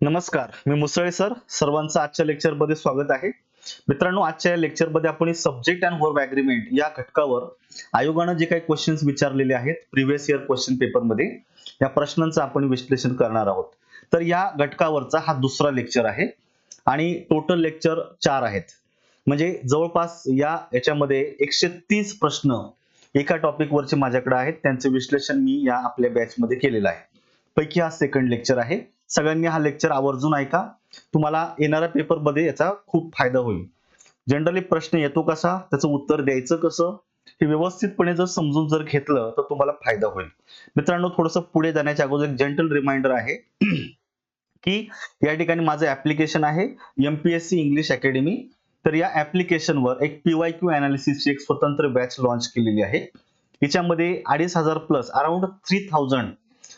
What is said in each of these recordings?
नमस्कार, मी मुसळे सर. सर्वांचं आजच्या लेक्चरमध्ये स्वागत आहे. मित्रांनो, आजच्या या लेक्चरमध्ये आपण सब्जेक्ट अँड वर्ब ॲग्रीमेंट या घटकावर आयोगानं जे काही क्वेश्चन्स विचारलेले आहेत प्रिव्हियस इयर क्वेश्चन पेपरमध्ये, या प्रश्नांचं आपण विश्लेषण करणार आहोत. तर या घटकावरचा हा दुसरा लेक्चर आहे आणि टोटल लेक्चर 4 आहेत. म्हणजे जवळपास याच्यामध्ये 130 प्रश्न एका टॉपिकवरचे माझ्याकडे आहेत. त्यांचे विश्लेषण मी या आपल्या बॅचमध्ये केलेलं आहे. पैकी हा सेकंड लेक्चर आहे. सगळ्यांनी हा लेक्चर आवर्जून ऐका. तुम्हाला येणाऱ्या पेपरमध्ये याचा खूप फायदा होईल. जनरली प्रश्न येतो कसा, त्याचं उत्तर द्यायचं कसं, हे व्यवस्थितपणे जर समजून जर घेतलं तर तुम्हाला फायदा होईल. मित्रांनो, थोडंसं पुढे जाण्याच्या अगोदर एक जेंटल रिमाइंडर आहे की या ठिकाणी माझं ऍप्लिकेशन आहे MPSC इंग्लिश अकॅडमी. तर या ऍप्लिकेशनवर एक PYQ अनालिसिसची एक स्वतंत्र बॅच लॉन्च केलेली आहे. याच्यामध्ये 2500 प्लस अराउंड 3000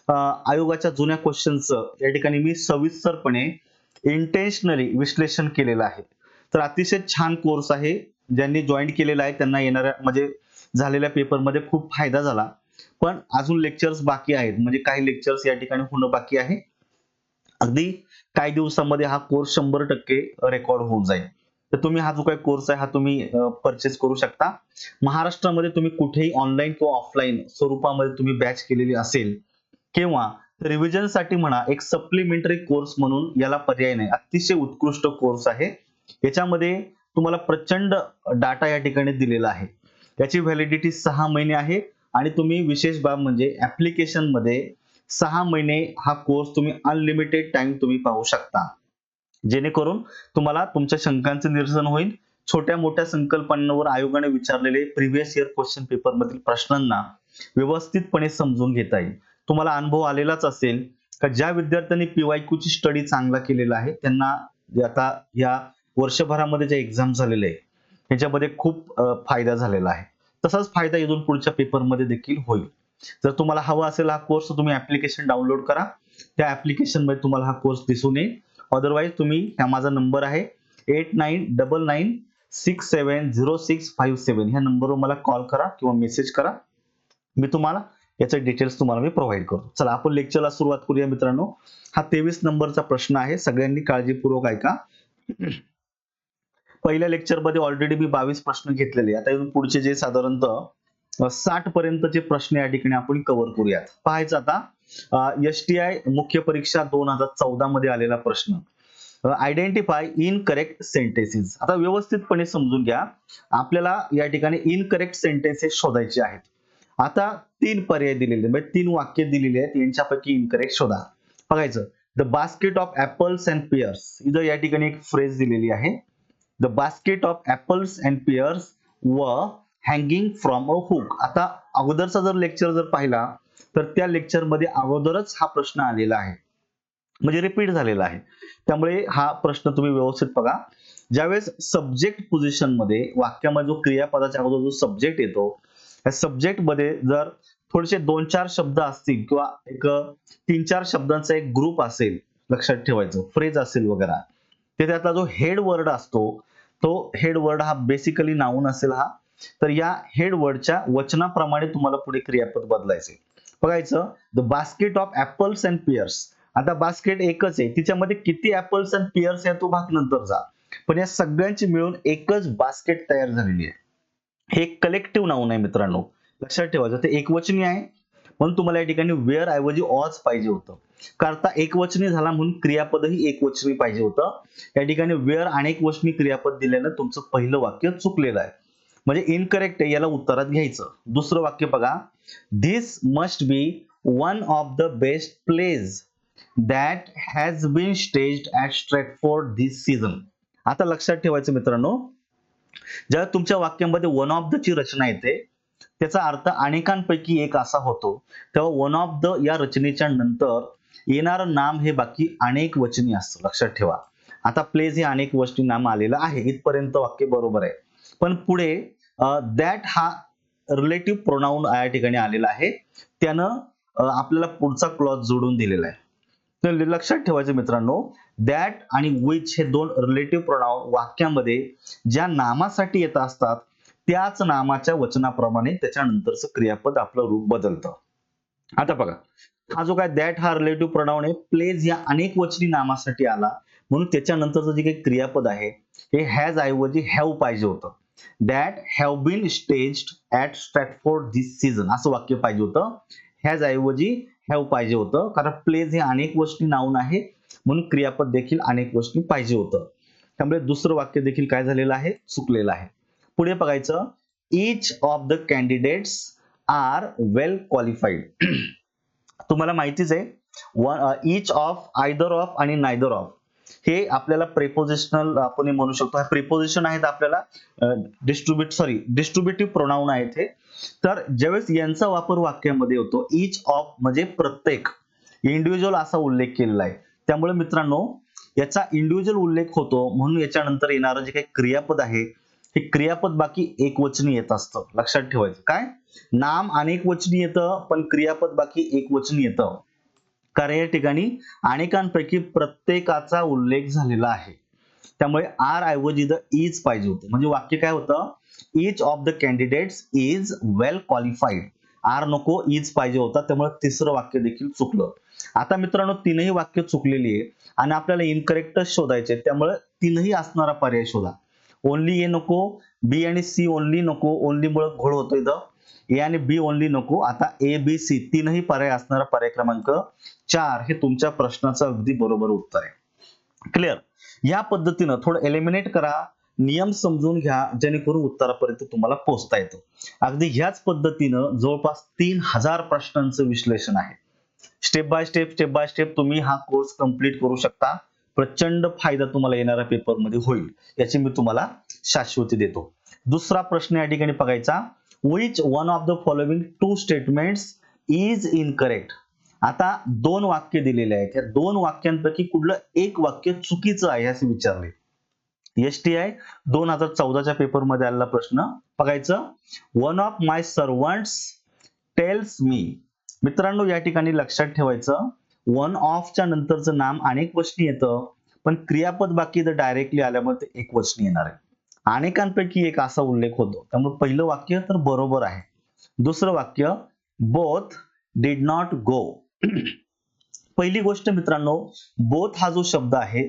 आयोगाच्या जुन्या क्वेश्चनचं या ठिकाणी मी सविस्तरपणे इंटेन्शनली विश्लेषण केलेलं आहे. तर अतिशय छान कोर्स आहे. ज्यांनी जॉईन केलेला आहे त्यांना येणाऱ्या म्हणजे झालेल्या पेपरमध्ये खूप फायदा झाला. पण अजून लेक्चर्स बाकी आहेत, म्हणजे काही लेक्चर्स या ठिकाणी होणं बाकी आहे. अगदी काही दिवसामध्ये हा कोर्स 100% रेकॉर्ड होऊन जाईल. तर तुम्ही हा जो काही कोर्स आहे हा तुम्ही परचेस करू शकता. महाराष्ट्रामध्ये तुम्ही कुठेही ऑनलाईन किंवा ऑफलाईन स्वरूपामध्ये तुम्ही बॅच केलेली असेल किंवा रिव्हिजन साठी म्हणा, एक सप्लिमेंटरी कोर्स म्हणून याला पर्याय नाही. अतिशय उत्कृष्ट कोर्स आहे. याच्यामध्ये तुम्हाला प्रचंड डाटा या ठिकाणी दिलेला आहे. याची व्हॅलिडिटी 6 महिने आहे आणि तुम्ही विशेष बाब म्हणजे ऍप्लिकेशन मध्ये 6 महिने हा कोर्स तुम्ही अनलिमिटेड टाइम तुम्ही पाहू शकता. जेणेकरून तुम्हाला तुमच्या शंकांचं निरसन होईल. छोट्या मोठ्या संकल्पनांवर आयोगाने विचारलेले प्रिव्हियस इयर क्वेश्चन पेपर मधील प्रश्नांना व्यवस्थितपणे समजून घेता येईल. तुम्हाला अनुभव आलेलाच असेल का ज्या विद्यार्थ्यांनी PYQ ची स्टडी चांगला केलेला आहे त्यांना आता या वर्षभरामध्ये जे एक्झाम झालेले आहे त्याच्यामध्ये खूप फायदा झालेला आहे. तसाच फायदा इथून पुढच्या पेपरमध्ये देखील होईल. जर तुम्हाला हवा असेल हा कोर्स तर तुम्ही ऍप्लिकेशन डाउनलोड करा. त्या ऍप्लिकेशन मध्ये तुम्हाला हा कोर्स दिसून येईल. अदरवाईज तुम्ही हा माझा नंबर आहे 8999670657 ह्या नंबरवर मला कॉल करा किंवा मेसेज करा. मी तुम्हाला याचे डिटेल्स तुम्हाला मी प्रोव्हाइड करतो. चला आपण लेक्चरला सुरुवात करूया मित्रांनो. हा 23 नंबरचा प्रश्न आहे. सगळ्यांनी काळजीपूर्वक ऐका. पहिल्या लेक्चर मध्ये ऑलरेडी मी 22 प्रश्न घेतलेले. आता इथून पुढचे जे साधारणतः 60 पर्यंतचे प्रश्न या ठिकाणी आपण कव्हर करूयात. पाहायचं आता STI मुख्य परीक्षा 2014 मध्ये आलेला प्रश्न. Identify incorrect sentences. आता व्यवस्थितपणे समजून घ्या. आपल्याला या ठिकाणी इनकरेक्ट सेंटेन्सेस शोधायचे आहेत. आता 3 पर्याय दिलेले म्हणजे 3 वाक्य दिलेली आहेत. यांच्यापैकी इनकरेक्ट शोधा. बघायचं, the basket of apples and pears. इथं या ठिकाणी एक फ्रेज दिलेली आहे. The basket of apples and pears were hanging from a hook. आता अगोदरचा जर लेक्चर जर पाहिला तर त्या लेक्चर मध्ये अगोदरच हा प्रश्न आलेला आहे, म्हणजे रिपीट झालेला आहे. त्यामुळे हा प्रश्न तुम्ही व्यवस्थित बघा. ज्यावेळेस सब्जेक्ट पोझिशन मध्ये वाक्यामध्ये जो क्रियापदाच्या अगोदर जो सब्जेक्ट येतो, त्या सब्जेक्ट मध्ये जर थोडेसे 2-4 शब्द असतील किंवा एक 3-4 शब्दांचा एक ग्रुप असेल, लक्षात ठेवायचं, फ्रेज असेल वगैरे, ते त्यातला जो हेड वर्ड असतो तो हेड वर्ड हा बेसिकली नाउन असेल हा. तर या हेड वर्डच्या वचनाप्रमाणे तुम्हाला पुढे क्रियापद बदलायचे. बघायचं, the basket of apples and pears. आता बास्केट एकच आहे, तिच्यामध्ये किती ऍपल्स अँड पियर्स आहे तो भाग नंतर जा, पण या सगळ्यांची मिळून एकच बास्केट तयार झालेली आहे. हे कलेक्टिव्ह नाउन आहे मित्रांनो, लक्षात ठेवायचं. ते एकवचनी आहे म्हणून तुम्हाला या ठिकाणी वेअर ऐवजी ऑज पाहिजे होतं. करता एकवचनी झाला म्हणून क्रियापदही एकवचनी पाहिजे होतं. या ठिकाणी वेअर अनेक वचनी क्रियापद दिल्यानं तुमचं पहिलं वाक्य चुकलेलं आहे, म्हणजे इनकरेक्ट आहे. याला उत्तरात घ्यायचं. दुसरं वाक्य बघा, this must be one of the best plays that has been staged at Stratford this season. आता लक्षात ठेवायचं मित्रांनो, जेव्हा तुमच्या वाक्यामध्ये वन ऑफ द ची रचना येते त्याचा अर्थ अनेकांपैकी एक असा होतो, तेव्हा वन ऑफ द या रचनेच्या नंतर येणारं नाम हे बाकी अनेक वचनी असतं. लक्षात ठेवा. आता प्लेज हे अनेक वचनी नाम आलेलं आहे, इथपर्यंत वाक्य बरोबर आहे. पण पुढे दॅट हा रिलेटिव्ह प्रोनाउन या ठिकाणी आलेला आहे, त्यानं आपल्याला पुढचा क्लॉज जोडून दिलेला आहे. तर लक्षात ठेवायचं मित्रांनो, दॅट आणि विच हे 2 रिलेटिव्ह प्रोनाउन वाक्यामध्ये ज्या नामासाठी येत असतात त्याच नामाच्या वचनाप्रमाणे त्याच्यानंतरचं क्रियापद आपलं रूप बदलतं. आता बघा, हा जो काय दॅट हा रिलेटिव्ह प्रोनाउन आहे प्लेज या अनेक वचनी नामासाठी आला, म्हणून त्याच्यानंतरचं जे काही क्रियापद आहे हे हॅज ऐवजी हॅव पाहिजे होतं. That have been staged at Stratford this season असं वाक्य पाहिजे होतं. हॅज ऐवजी हॅव पाहिजे होतं, कारण प्लेज हे अनेक वचनी नाऊन आहे, म्हणून क्रियापद देखील अनेक वचनी पाहिजे होतं. त्यामुळे दुसरं वाक्य देखील काय झालेलं आहे, चुकलेलं आहे. पुढे बघायचं, each of the candidates are well qualified. तुम्हाला माहितीच आहे इच ऑफ, आयदर ऑफ आणि नायदर ऑफ हे आपल्याला प्रेपोजिशनल आपण म्हणू शकतो. प्रिपोजिशन आहेत आपल्याला डिस्ट्रीब्युटिव्ह प्रोनाउन आहेत हे. तर ज्यावेळेस यांचा वापर वाक्यामध्ये होतो इच ऑफ म्हणजे प्रत्येक, इंडिव्हिज्युअल असा उल्लेख केलेला आहे. त्यामुळे मित्रांनो याचा इंडिव्हिज्युअल उल्लेख होतो, म्हणून याच्यानंतर येणारं जे काही क्रियापद आहे हे क्रियापद बाकी एकवचनी येत असतं. लक्षात ठेवायचं काय, नाम अनेक वचनी येतं पण क्रियापद बाकी एकवचनी येतं, कारण या ठिकाणी अनेकांपैकी प्रत्येकाचा उल्लेख झालेला आहे. त्यामुळे आर ऐवजी द इज पाहिजे होतं, म्हणजे वाक्य काय होतं, each of the candidates is well qualified. Are नको, इज पाहिजे होता, त्यामुळे तिसरं वाक्य देखील चुकलं. आता मित्रांनो तीनही वाक्य चुकलेली आहे आणि आपल्याला इनकरेक्टच शोधायचे, त्यामुळे तीनही असणारा पर्याय शोधा. ओनली ए नको, बी आणि सी ओनली नको, ओनली मुळे घोळ होतो इथं. ए आणि बी ओनली नको. आता ए बी सी तीनही पर्याय असणारा पर्याय क्रमांक 4 हे तुमच्या प्रश्नाचं अगदी बरोबर उत्तर आहे. क्लिअर. या पद्धतीनं थोडं एलिमिनेट करा, नियम समजून घ्या, जेणेकरून उत्तरापर्यंत तुम्हाला पोहोचता येतं. अगदी ह्याच पद्धतीनं जवळपास 3000 प्रश्नांचं विश्लेषण आहे. स्टेप बाय स्टेप तुम्ही हा कोर्स कंप्लीट करू शकता. प्रचंड फायदा तुम्हाला येणाऱ्या पेपरमध्ये होईल, याची मी तुम्हाला शाश्वती देतो. दुसरा प्रश्न या ठिकाणी बघायचा, which one of the following two statements is incorrect. आता दोन वाक्य दिलेले आहेत, या दोन वाक्यांपैकी कुठलं एक वाक्य चुकीचं आहे असे विचारले. STI 2014च्या पेपर मध्ये आलेला प्रश्न बघायचं, one of my servants tells me. मित्रांनो या ठिकाणी लक्षात ठेवायचं, वन ऑफच्या नंतरचं नाम अनेक वचनी येतं, पण क्रियापद बाकी जर डायरेक्टली आल्यामुळे ते एक वचनी येणार आहे. अनेकांपैकी एक असा उल्लेख होतो, त्यामुळे पहिलं वाक्य तर बरोबर आहे. दुसरं वाक्य, बोथ डिड नॉट गो. पहिली गोष्ट मित्रांनो, बोथ हा जो शब्द आहे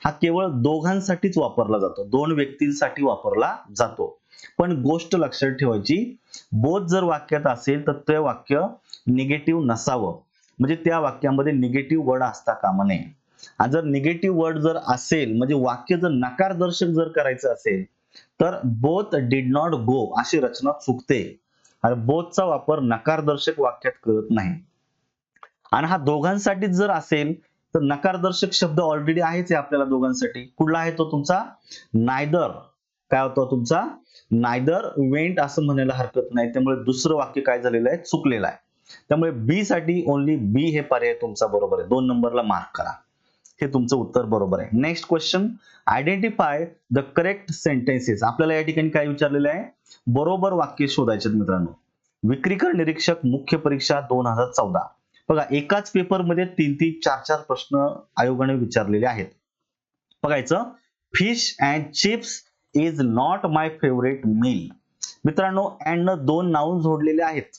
हा केवळ दोघांसाठीच वापरला जातो, दोन व्यक्तींसाठी वापरला जातो. पण गोष्ट लक्षात ठेवायची, बोथ जर वाक्यात असेल तर ते वाक्य निगेटिव्ह नसावं, म्हणजे त्या वाक्यामध्ये निगेटिव्ह वर्ड असता कामा नये. आणि जर निगेटिव्ह वर्ड जर असेल, म्हणजे वाक्य जर नकारदर्शक जर करायचं असेल, तर बोथ डिड नॉट गो अशी रचना चुकते. आणि बोथचा वापर नकारदर्शक वाक्यात करत नाही. आणि हा दोघांसाठीच जर असेल तर नकारदर्शक शब्द ऑलरेडी आहेच आहे आपल्याला दोघांसाठी. कुठला आहे तो तुमचा, नायदर. काय होतो तुमचा, नायदर वेंट असं म्हणायला हरकत नाही. त्यामुळे दुसरं वाक्य काय झालेलं आहे, चुकलेलं आहे. त्यामुळे बी साठी ओनली बी हे पर्याय तुमचा बरोबर आहे. 2 नंबरला मार्क करा, हे तुमचं उत्तर बरोबर आहे. Next question, identify the correct sentences. आपल्याला या ठिकाणी काय विचारलेलं आहे, बरोबर वाक्य शोधायचे मित्रांनो. विक्रीकर निरीक्षक मुख्य परीक्षा 2014. बघा एकाच पेपर मध्ये 3-3, 4-4 प्रश्न आयोगाने विचारलेले आहेत. बघायचं, fish and chips is not my favourite meal. मित्रांनो अँड न दोन नाउन जोडलेले आहेत,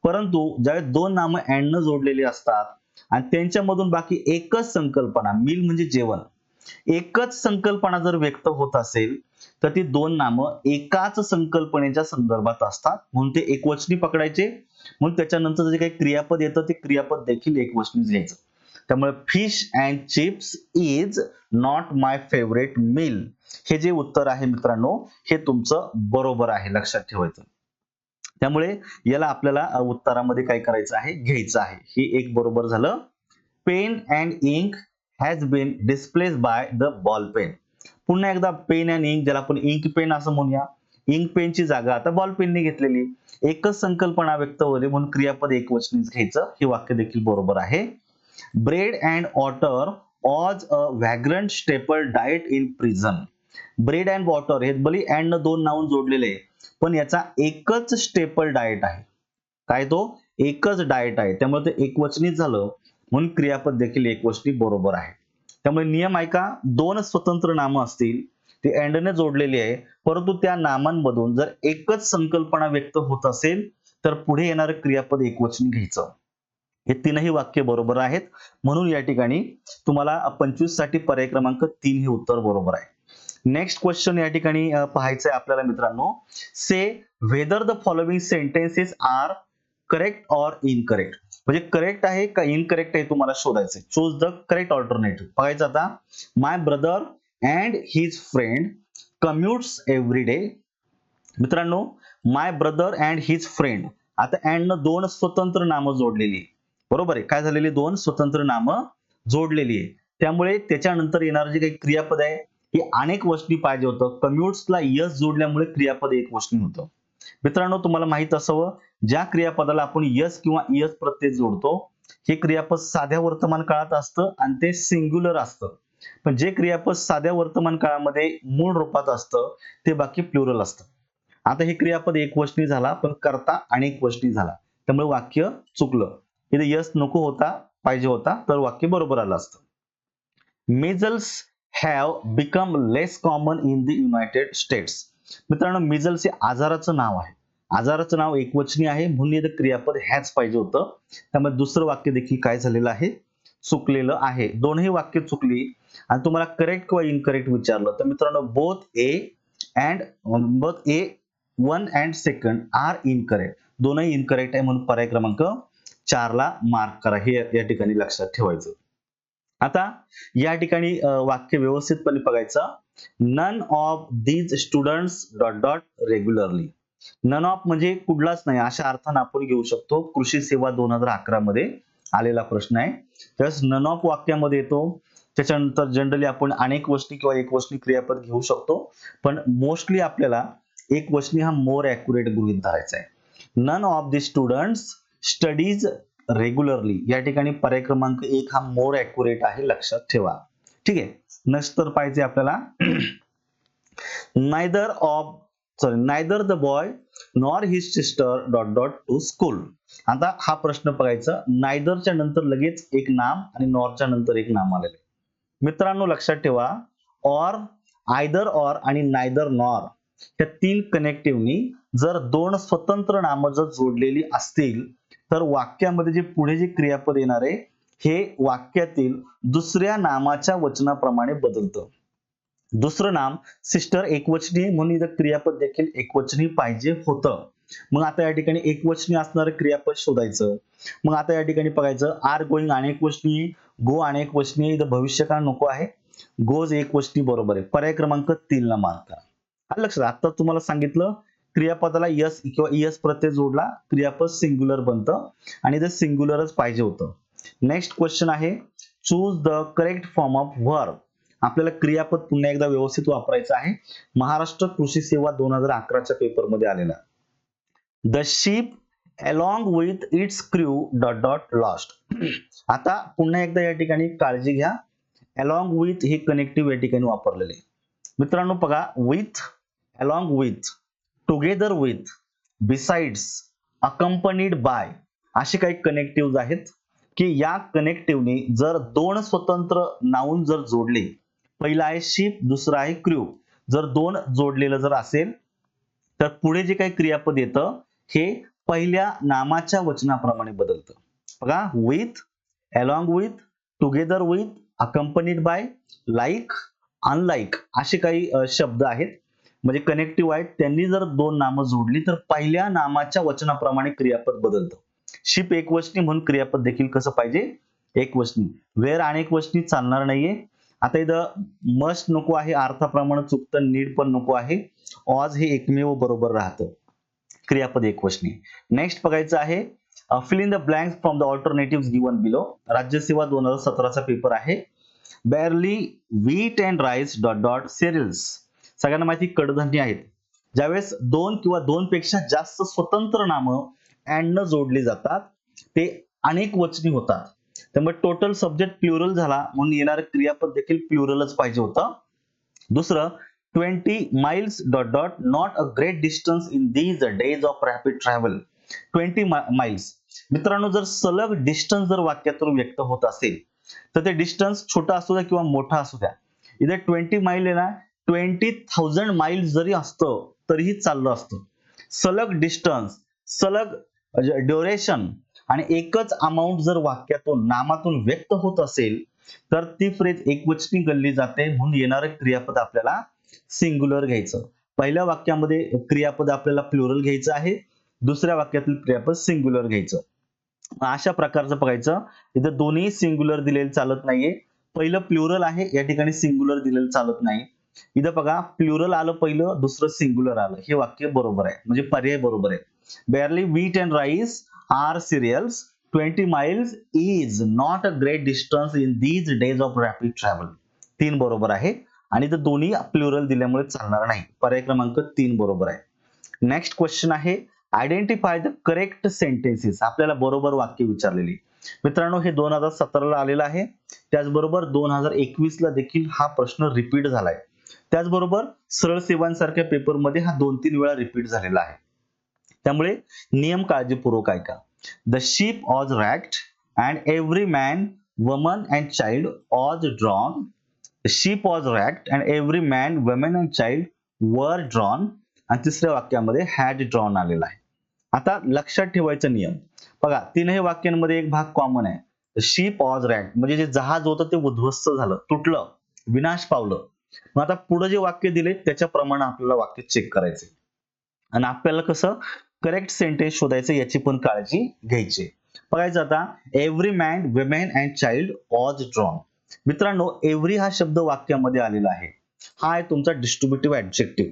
परंतु ज्यावेळेस दोन नामं अँड न जोडलेली असतात आणि त्यांच्यामधून बाकी एकच संकल्पना, मील म्हणजे जेवण, एकच संकल्पना जर व्यक्त होत असेल तर ती दोन नामं एकाच संकल्पनेच्या संदर्भात असतात, म्हणून ते एकवचनी पकडायचे. म्हणून त्याच्यानंतर जे काही क्रियापद येतं ते क्रियापद देखील एकवचनीच घ्यायचं. त्यामुळे fish and chips is not my favourite meal हे जे उत्तर आहे मित्रांनो हे तुमचं बरोबर आहे, लक्षात ठेवायचं. त्यामुळे याला आपल्याला उत्तरामध्ये काय करायचं आहे, घ्यायचं आहे. हे एक बरोबर झालं. Pen and ink has been displaced by the ball pen. पुन्हा एकदा पेन अँड इंक, ज्याला आपण इंक पेन असं म्हणूया, इंक पेनची जागा आता बॉल पेनने घेतलेली. एकच संकल्पना व्यक्त होते म्हणून क्रियापद एकवचनीच घ्यायचं. हे वाक्य देखील बरोबर आहे. Bread and water was a vagrant staple diet in prison. Bread and water हे भले अँड न दोन नाऊन जोडलेले आहे, पण याचा एकच स्टेपल डाएट आहे. काय तो, एकच डाएट आहे, त्यामुळे ते एकवचनीच झालं, म्हणून क्रियापद देखील एकवचनी बरोबर आहे. त्यामुळे नियम ऐका, दोन स्वतंत्र नामं असतील, ती अँडने जोडलेली आहे, परंतु त्या नामांमधून जर एकच संकल्पना व्यक्त होत असेल तर पुढे येणारं क्रियापद एकवचनी घ्यायचं. हे तीनही वाक्य बरोबर आहेत. म्हणून या ठिकाणी तुम्हाला 25 साठी पर्याय क्रमांक 3 हे उत्तर बरोबर आहे. नेक्स्ट क्वेश्चन या ठिकाणी पाहायचं आहे आपल्याला मित्रांनो. Say whether the following sentences are correct or incorrect. म्हणजे करेक्ट आहे का इनकरेक्ट आहे तुम्हाला शोधायचं. Choose the correct alternative. बघायचं आता. My brother and his friend commutes every day. मित्रांनो, my brother and his friend, आता अँड न दोन स्वतंत्र नामं जोडलेली आहे. बरोबर आहे. काय झालेली? दोन स्वतंत्र नामं जोडलेली आहे. त्यामुळे त्याच्यानंतर येणार जे काही क्रियापद आहे हे अनेक वचनी पाहिजे होतं. कम्युट्सला यस जोडल्यामुळे क्रियापद एक वचनी होतं. मित्रांनो, तुम्हाला माहित असावं, ज्या क्रियापदाला आपण यस किंवा यस प्रत्यय जोडतो हे क्रियापद साध्या वर्तमान काळात असतं आणि ते सिंग्युलर असतं. पण जे क्रियापद साध्या वर्तमान काळामध्ये मूळ रूपात असतं ते बाकी प्लुरल असतं. आता हे क्रियापद एकवचनी झाला पण करता अनेक वचनी झाला, त्यामुळे वाक्य चुकलं. इथे यस नको होता, पाहिजे होता, तर वाक्य बरोबर आलं असतं. Measles have become less common in the United States. मित्रांनो, मेजल्स हे आजाराचं नाव आहे. आजाराचं नाव एकवचनी आहे म्हणून इथं क्रियापद हॅज पाहिजे होतं. त्यामुळे दुसरं वाक्य देखील काय झालेलं आहे? चुकलेलं आहे. दोनही वाक्य चुकली आणि तुम्हाला करेक्ट किंवा इनकरेक्ट विचारलं तर मित्रांनो, both A 1 and second are incorrect. दोनही इनकरेक्ट आहे म्हणून पर्याय क्रमांक 4 ला मार्क करा. हे या ठिकाणी लक्षात ठेवायचं. आता या ठिकाणी वाक्य व्यवस्थितपणे बघायचं. None of these students dot dot regularly. None of म्हणजे कुठलाच नाही अशा अर्थाने आपण घेऊ शकतो. कृषी सेवा 2011 मध्ये आलेला प्रश्न आहे. त्यास नन ऑफ वाक्यामध्ये येतो. त्याच्यानंतर जनरली आपण अनेक वचनी किंवा एक वचनी क्रियापद घेऊ शकतो, पण मोस्टली आपल्याला एक वचनी हा मोर ॲक्युरेट गृहीत धरायचा आहे. None of the students studies regularly. या ठिकाणी पर्याय क्रमांक 1 हा मोर ॲक्युरेट आहे, लक्षात ठेवा. ठीक आहे. नेक्स्ट तर पाहिजे आपल्याला. Neither the boy nor his sister dot dot to school. आता हा प्रश्न बघायचा. नायदरच्या नंतर लगेच एक नाम आणि नॉरच्या नंतर एक नाम आलेलं आहे. मित्रांनो, लक्षात ठेवा, ऑर, आयदर ऑर आणि नायदर नॉर या तीन कनेक्टिव्हनी जर दोन स्वतंत्र नामं जर जोडलेली असतील तर वाक्यामध्ये जे पुढे जे क्रियापद येणार आहे हे वाक्यातील दुसऱ्या नामाच्या वचनाप्रमाणे बदलतं. दुसरं नाम सिस्टर एकवचनी म्हणून इथं क्रियापद देखील एकवचनी पाहिजे होतं. मग आता या ठिकाणी एकवचनी असणारं क्रियापद शोधायचं. मग आता या ठिकाणी बघायचं. आर गोइंग अनेक वचनी, गो अनेक वचनी, इथं भविष्यकाळ नको आहे. गोज एक वचनी बरोबर आहे. पर्याय क्रमांक 3 ला मार्क करा. आलं लक्षात. आता तुम्हाला सांगितलं क्रियापदाला यस किंवा ईएस प्रत्यय जोडला क्रियापद सिंग्युलर बनतं आणि ते सिंग्युलरच पाहिजे होतं. नेक्स्ट क्वेश्चन आहे. Choose the correct form of verb. आपल्याला क्रियापद पुन्हा एकदा व्यवस्थित वापरायचं आहे. महाराष्ट्र कृषी सेवा 2011च्या पेपर मध्ये आलेला. The ship along with its crew dot dot lost. आता पुन्हा एकदा या ठिकाणी काळजी घ्या. अलॉंग विथ हे कनेक्टिव्ह या ठिकाणी वापरलेले. मित्रांनो बघा, with, along with, together with, besides, accompanied by असे काही कनेक्टिव्ह आहेत की या कनेक्टिव्हनी जर दोन स्वतंत्र नाउन जर जोडले, पहिला आहे शिप, दुसरा आहे क्रू, जर दोन जोडलेलं जर असेल तर पुढे जे काही क्रियापद येतं हे पहिल्या नामाच्या वचनाप्रमाणे बदलतं. बघा, with, along with, together with, accompanied by, like, unlike असे काही शब्द आहेत म्हणजे कनेक्टिव्ह आहेत. त्यांनी जर दोन नामं जोडली तर पहिल्या नामाच्या वचनाप्रमाणे क्रियापद बदलतं. शिप एकवचनी म्हणून क्रियापद देखील कसं पाहिजे? एकवचनी. वेअर अनेक वचनी चालणार नाहीये. आता इथं मस्ट नको आहे, अर्थाप्रमाणे चुकतं. नीड पण नको आहे. ऑज हे एकमेव बरोबर राहतं. क्रियापद एकवचनी. नेक्स्ट बघायचं आहे. Fill in the blanks from the alternative given below. राज्यसेवा 2017चा पेपर आहे. Barley wheat and rice dot dot cereals. सगळ्यांना माहिती कडधान्य आहेत. ज्यावेळेस दोन किंवा दोन पेक्षा जास्त स्वतंत्र नामं अँड न जोडली जातात ते अनेक वचनी होतात. त्यामुळे टोटल सब्जेक्ट प्लुरल झाला म्हणून येणारं क्रियापद देखील प्लुरलच पाहिजे होतं. दुसरं, 20 miles dot dot not a great distance in these days of rapid travel. 20 miles. मित्रांनो, जर सलग डिस्टन्स जर वाक्यातून व्यक्त होत असेल तर ते डिस्टन्स छोटा असू द्या किंवा मोठा असू द्या, इथे 20 माइल आहे ना, 20,000 माइल्स जरी असतं तरीही चाललं असतं. सलग डिस्टन्स, सलग ड्युरेशन आणि एकच अमाऊंट जर वाक्यातून नामातून व्यक्त होत असेल तर ती फ्रेज एकवचनी गणली जाते, म्हणून येणारं क्रियापद आपल्याला सिंग्युलर घ्यायचं. पहिल्या वाक्यामध्ये क्रियापद आपल्याला प्लुरल घ्यायचं आहे, दुसऱ्या वाक्यातील क्रियापद सिंग्युलर घ्यायचं. अशा प्रकारचं बघायचं. इथं दोन्ही सिंग्युलर दिलेलं चालत नाहीये. पहिलं प्लुरल आहे, या ठिकाणी सिंग्युलर दिलेलं चालत नाही. इथं बघा प्लुरल आलं पहिलं, दुसरं सिंग्युलर आलं, हे वाक्य बरोबर आहे, म्हणजे पर्याय बरोबर आहे. Barley wheat and rice are cereals 20 miles is not a great distance in these days of rapid travel. 3 बरोबर आहे आणि इथं दोन्ही प्लुरल दिल्यामुळे चालणार नाही. पर्याय क्रमांक 3 बरोबर आहे. नेक्स्ट क्वेश्चन आहे आयडेंटिफाय द करेक्ट सेंटेन्सेस. आपल्याला बरोबर वाक्य विचारलेली. मित्रांनो हे 2017 ला आलेलं आहे, त्याचबरोबर 2021 ला देखील हा प्रश्न रिपीट झालाय. त्याचबरोबर सरळ सेवांसारख्या पेपरमध्ये हा 2-3 वेळा रिपीट झालेला आहे. त्यामुळे नियम काळजीपूर्वक ऐका. The sheep was wrecked and every man, woman and child was drawn. The sheep was wrecked and every man, woman and child were drawn. आणि तिसऱ्या वाक्यामध्ये had drawn आलेला आहे. आता लक्षात ठेवायचा नियम बघा, तीनही वाक्यांमध्ये एक भाग कॉमन आहे. The sheep was wrecked म्हणजे जे जहाज होतं ते उद्ध्वस्त झालं, तुटलं, विनाश पावलं. मग आता पुढे जे वाक्य दिले त्याच्याप्रमाणे आपल्याला वाक्य चेक करायचे आणि आपल्याला कसं करेक्ट सेंटेन्स शोधायचं याची पण काळजी घ्यायची. बघायचं आता every man, women and child was drawn. मित्रांनो एव्हरी हा शब्द वाक्यामध्ये आलेला आहे. हा आहे तुमचा डिस्ट्रीब्युटिव्ह ऍडजेक्टिव्ह.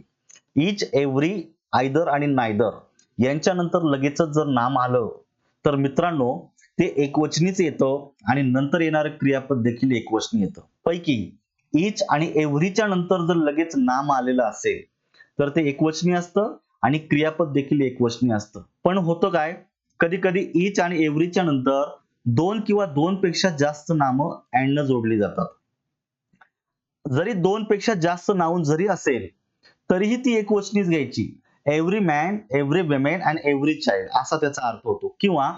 इच, एव्हरी, आयदर आणि नायदर यांच्यानंतर लगेचच जर नाम आलं तर मित्रांनो ते एकवचनीच येतं आणि नंतर येणारं क्रियापद देखील एकवचनी येतं. पैकी इच आणि एव्हरीच्या नंतर जर लगेच नाम आलेलं असेल तर ते एकवचनी असतं आणि क्रियापद देखील एकवचनी असतं. पण होतं काय, कधी कधी इच आणि एव्हरीच्या नंतर 2 किंवा 2 पेक्षा जास्त नामं अँड न जोडली जातात. जरी 2 पेक्षा जास्त नाउन जरी असेल तरीही ती एकवचनीच घ्यायची. Every man, every women and every child असा त्याचा अर्थ होतो, किंवा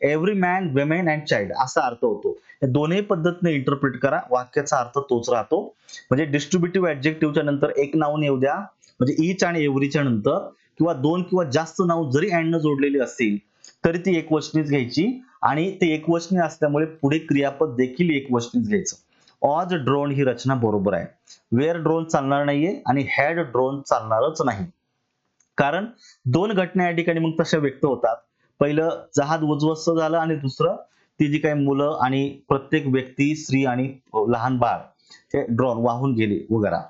every man, women and child असा अर्थ होतो. या दोन्ही पद्धतीने इंटरप्रिट करा, वाक्याचा अर्थ तोच राहतो. म्हणजे डिस्ट्रीब्युटिव्ह ऍडजेक्टिव्हच्या नंतर एक नाउन येऊ द्या, म्हणजे इच आणि एव्हरीच्या नंतर किंवा 2 किंवा जास्त नाउन जरी अँड न जोडलेली असतील तरी ती एकवचनीच घ्यायची आणि ते एकवचनी असल्यामुळे पुढे क्रियापद देखील एकवचनीच घ्यायचं. ऑज ड्रोन ही रचना बरोबर आहे. वेअर ड्रोन चालणार नाहीये आणि हॅड ड्रोन चालणारच नाही. कारण 2 घटना या ठिकाणी मग तशा व्यक्त होतात. पहिलं जहाज उद्ध्वस्त झालं आणि दुसरं ती जी काही मुलं आणि प्रत्येक व्यक्ती, स्त्री आणि लहान बाळ ते ड्रोन वाहून गेली वगैरे.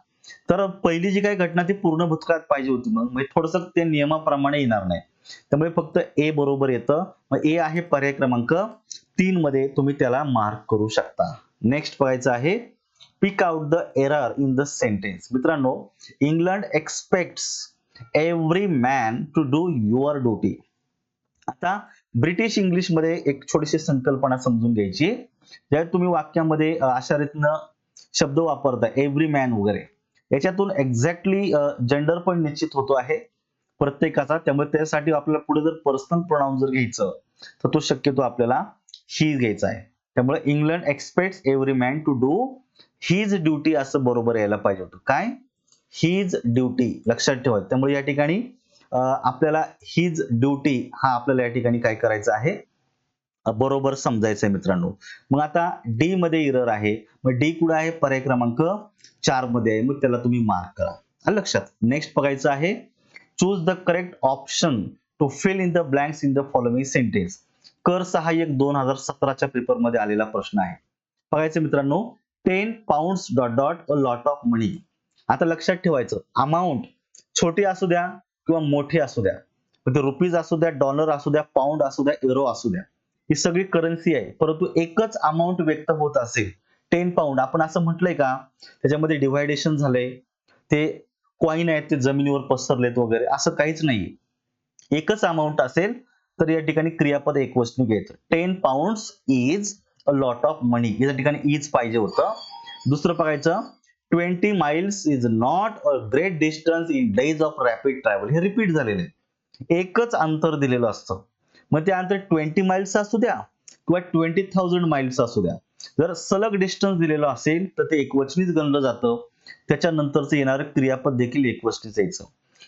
तर पहिली जी काही घटना ती पूर्ण भूतकाळात पाहिजे होती, मग थोडस ते नियमाप्रमाणे येणार नाही. त्यामुळे फक्त ए बरोबर येतं. मग ए आहे पर्याय क्रमांक 3 मध्ये, तुम्ही त्याला मार्क करू शकता. नेक्स्ट बघायचं आहे pick out the error in the sentence. मित्रांनो England expects every man to do your duty. आता ब्रिटिश इंग्लिश मध्ये एक छोटीशी संकल्पना समजून घ्यायची. ज्यावेळी तुम्ही वाक्यामध्ये अशा रीतीनं शब्द वापरता एव्हरी मॅन वगैरे, याच्यातून एक्झॅक्टली जेंडर पण निश्चित होतो आहे प्रत्येकाचा. त्यामुळे त्यासाठी आपल्याला पुढे जर पर्सनल प्रोनाउन जर घ्यायचं तर तो शक्यतो आपल्याला ही घ्यायचा आहे. त्यामुळे England expects every man to do his duty असं बरोबर यायला पाहिजे होतं. काय, हिज ड्युटी लक्षात ठेवा. त्यामुळे या ठिकाणी आपल्याला हिज ड्युटी हा आपल्याला या ठिकाणी काय करायचं आहे, बरोबर समजायचं आहे मित्रांनो. मग आता डी मध्ये एरर आहे, मग डी कुठे आहे, पर्याय क्रमांक 4 मध्ये आहे, मग त्याला तुम्ही मार्क करा. आलं लक्षात. नेक्स्ट बघायचं आहे choose the correct option to fill in the blanks in the following sentence. कर सहाय्यक 2017च्या पेपर मध्ये आलेला प्रश्न आहे. बघायचं मित्रांनो 10 pounds dot dot a lot of money. आता लक्षात ठेवायचं अमाऊंट छोटी असू द्या किंवा मोठी असू द्या, ते रुपीज असू द्या, डॉलर असू द्या, पाऊंड असू द्या, युरो असू द्या, ही सगळी करन्सी आहे. परंतु एकच अमाऊंट व्यक्त होत असेल 10 पाऊंड, आपण असं म्हटलंय का त्याच्यामध्ये डिव्हायडेशन झालंय, ते कॉइन आहेत ते जमिनीवर पसरलेत वगैरे, असं काहीच नाही. एकच अमाऊंट असेल तर या ठिकाणी क्रियापद एकवचनी घ्यायचं. 10 pounds is a lot of money, या ठिकाणी इज पाहिजे होतं. दुसरं बघायचं 20 miles is not a great distance in days of rapid travel. हे रिपीट झालेलं आहे. एकच अंतर दिलेलं असतं, मग ते अंतर 20 miles असू द्या किंवा 20,000 miles असू द्या, जर सलग डिस्टन्स दिलेलं असेल तर ते एकवचनीच गणलं जातं. त्याच्यानंतरचं येणारं क्रियापद देखील एकवचनीच यायचं.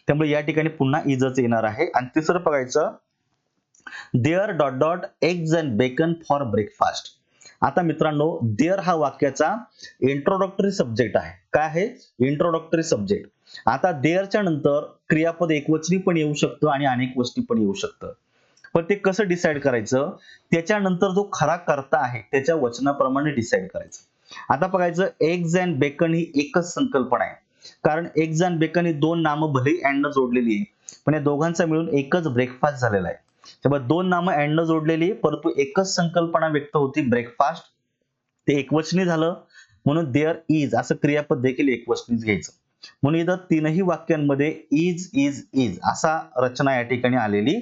त्यामुळे या ठिकाणी पुन्हा इजच येणार आहे. आणि तिसरं बघायचं there dot dot eggs and bacon for breakfast. आता मित्रांनो, देअर हा वाक्याचा इंट्रोडक्टरी सब्जेक्ट आहे. काय आहे? Introductory subject. आता देअरच्या नंतर क्रियापद एकवचनी पण येऊ शकतं आणि अनेकवचनी पण येऊ शकतं. पण ते कसं डिसाईड करायचं? त्याच्यानंतर जो खरा कर्ता आहे त्याच्या वचनाप्रमाणे डिसाईड करायचं. आता बघायचं, एग्ज अँड बेकन ही एकच संकल्पना आहे. कारण एग्ज अँड बेकन ही दोन नामं भले अँड जोडलेली आहे, पण या दोघांचा मिळून एकच ब्रेकफास्ट झालेला आहे. त्यामुळे दोन नामं अँड जोडलेली, परंतु एकच संकल्पना व्यक्त होती, ब्रेकफास्ट. ते एकवचनी झालं, म्हणून देअर इज असं क्रियापद देखील एकवचनीच घ्यायचं. म्हणून इथं तीनही वाक्यांमध्ये इज असा रचना या ठिकाणी आलेली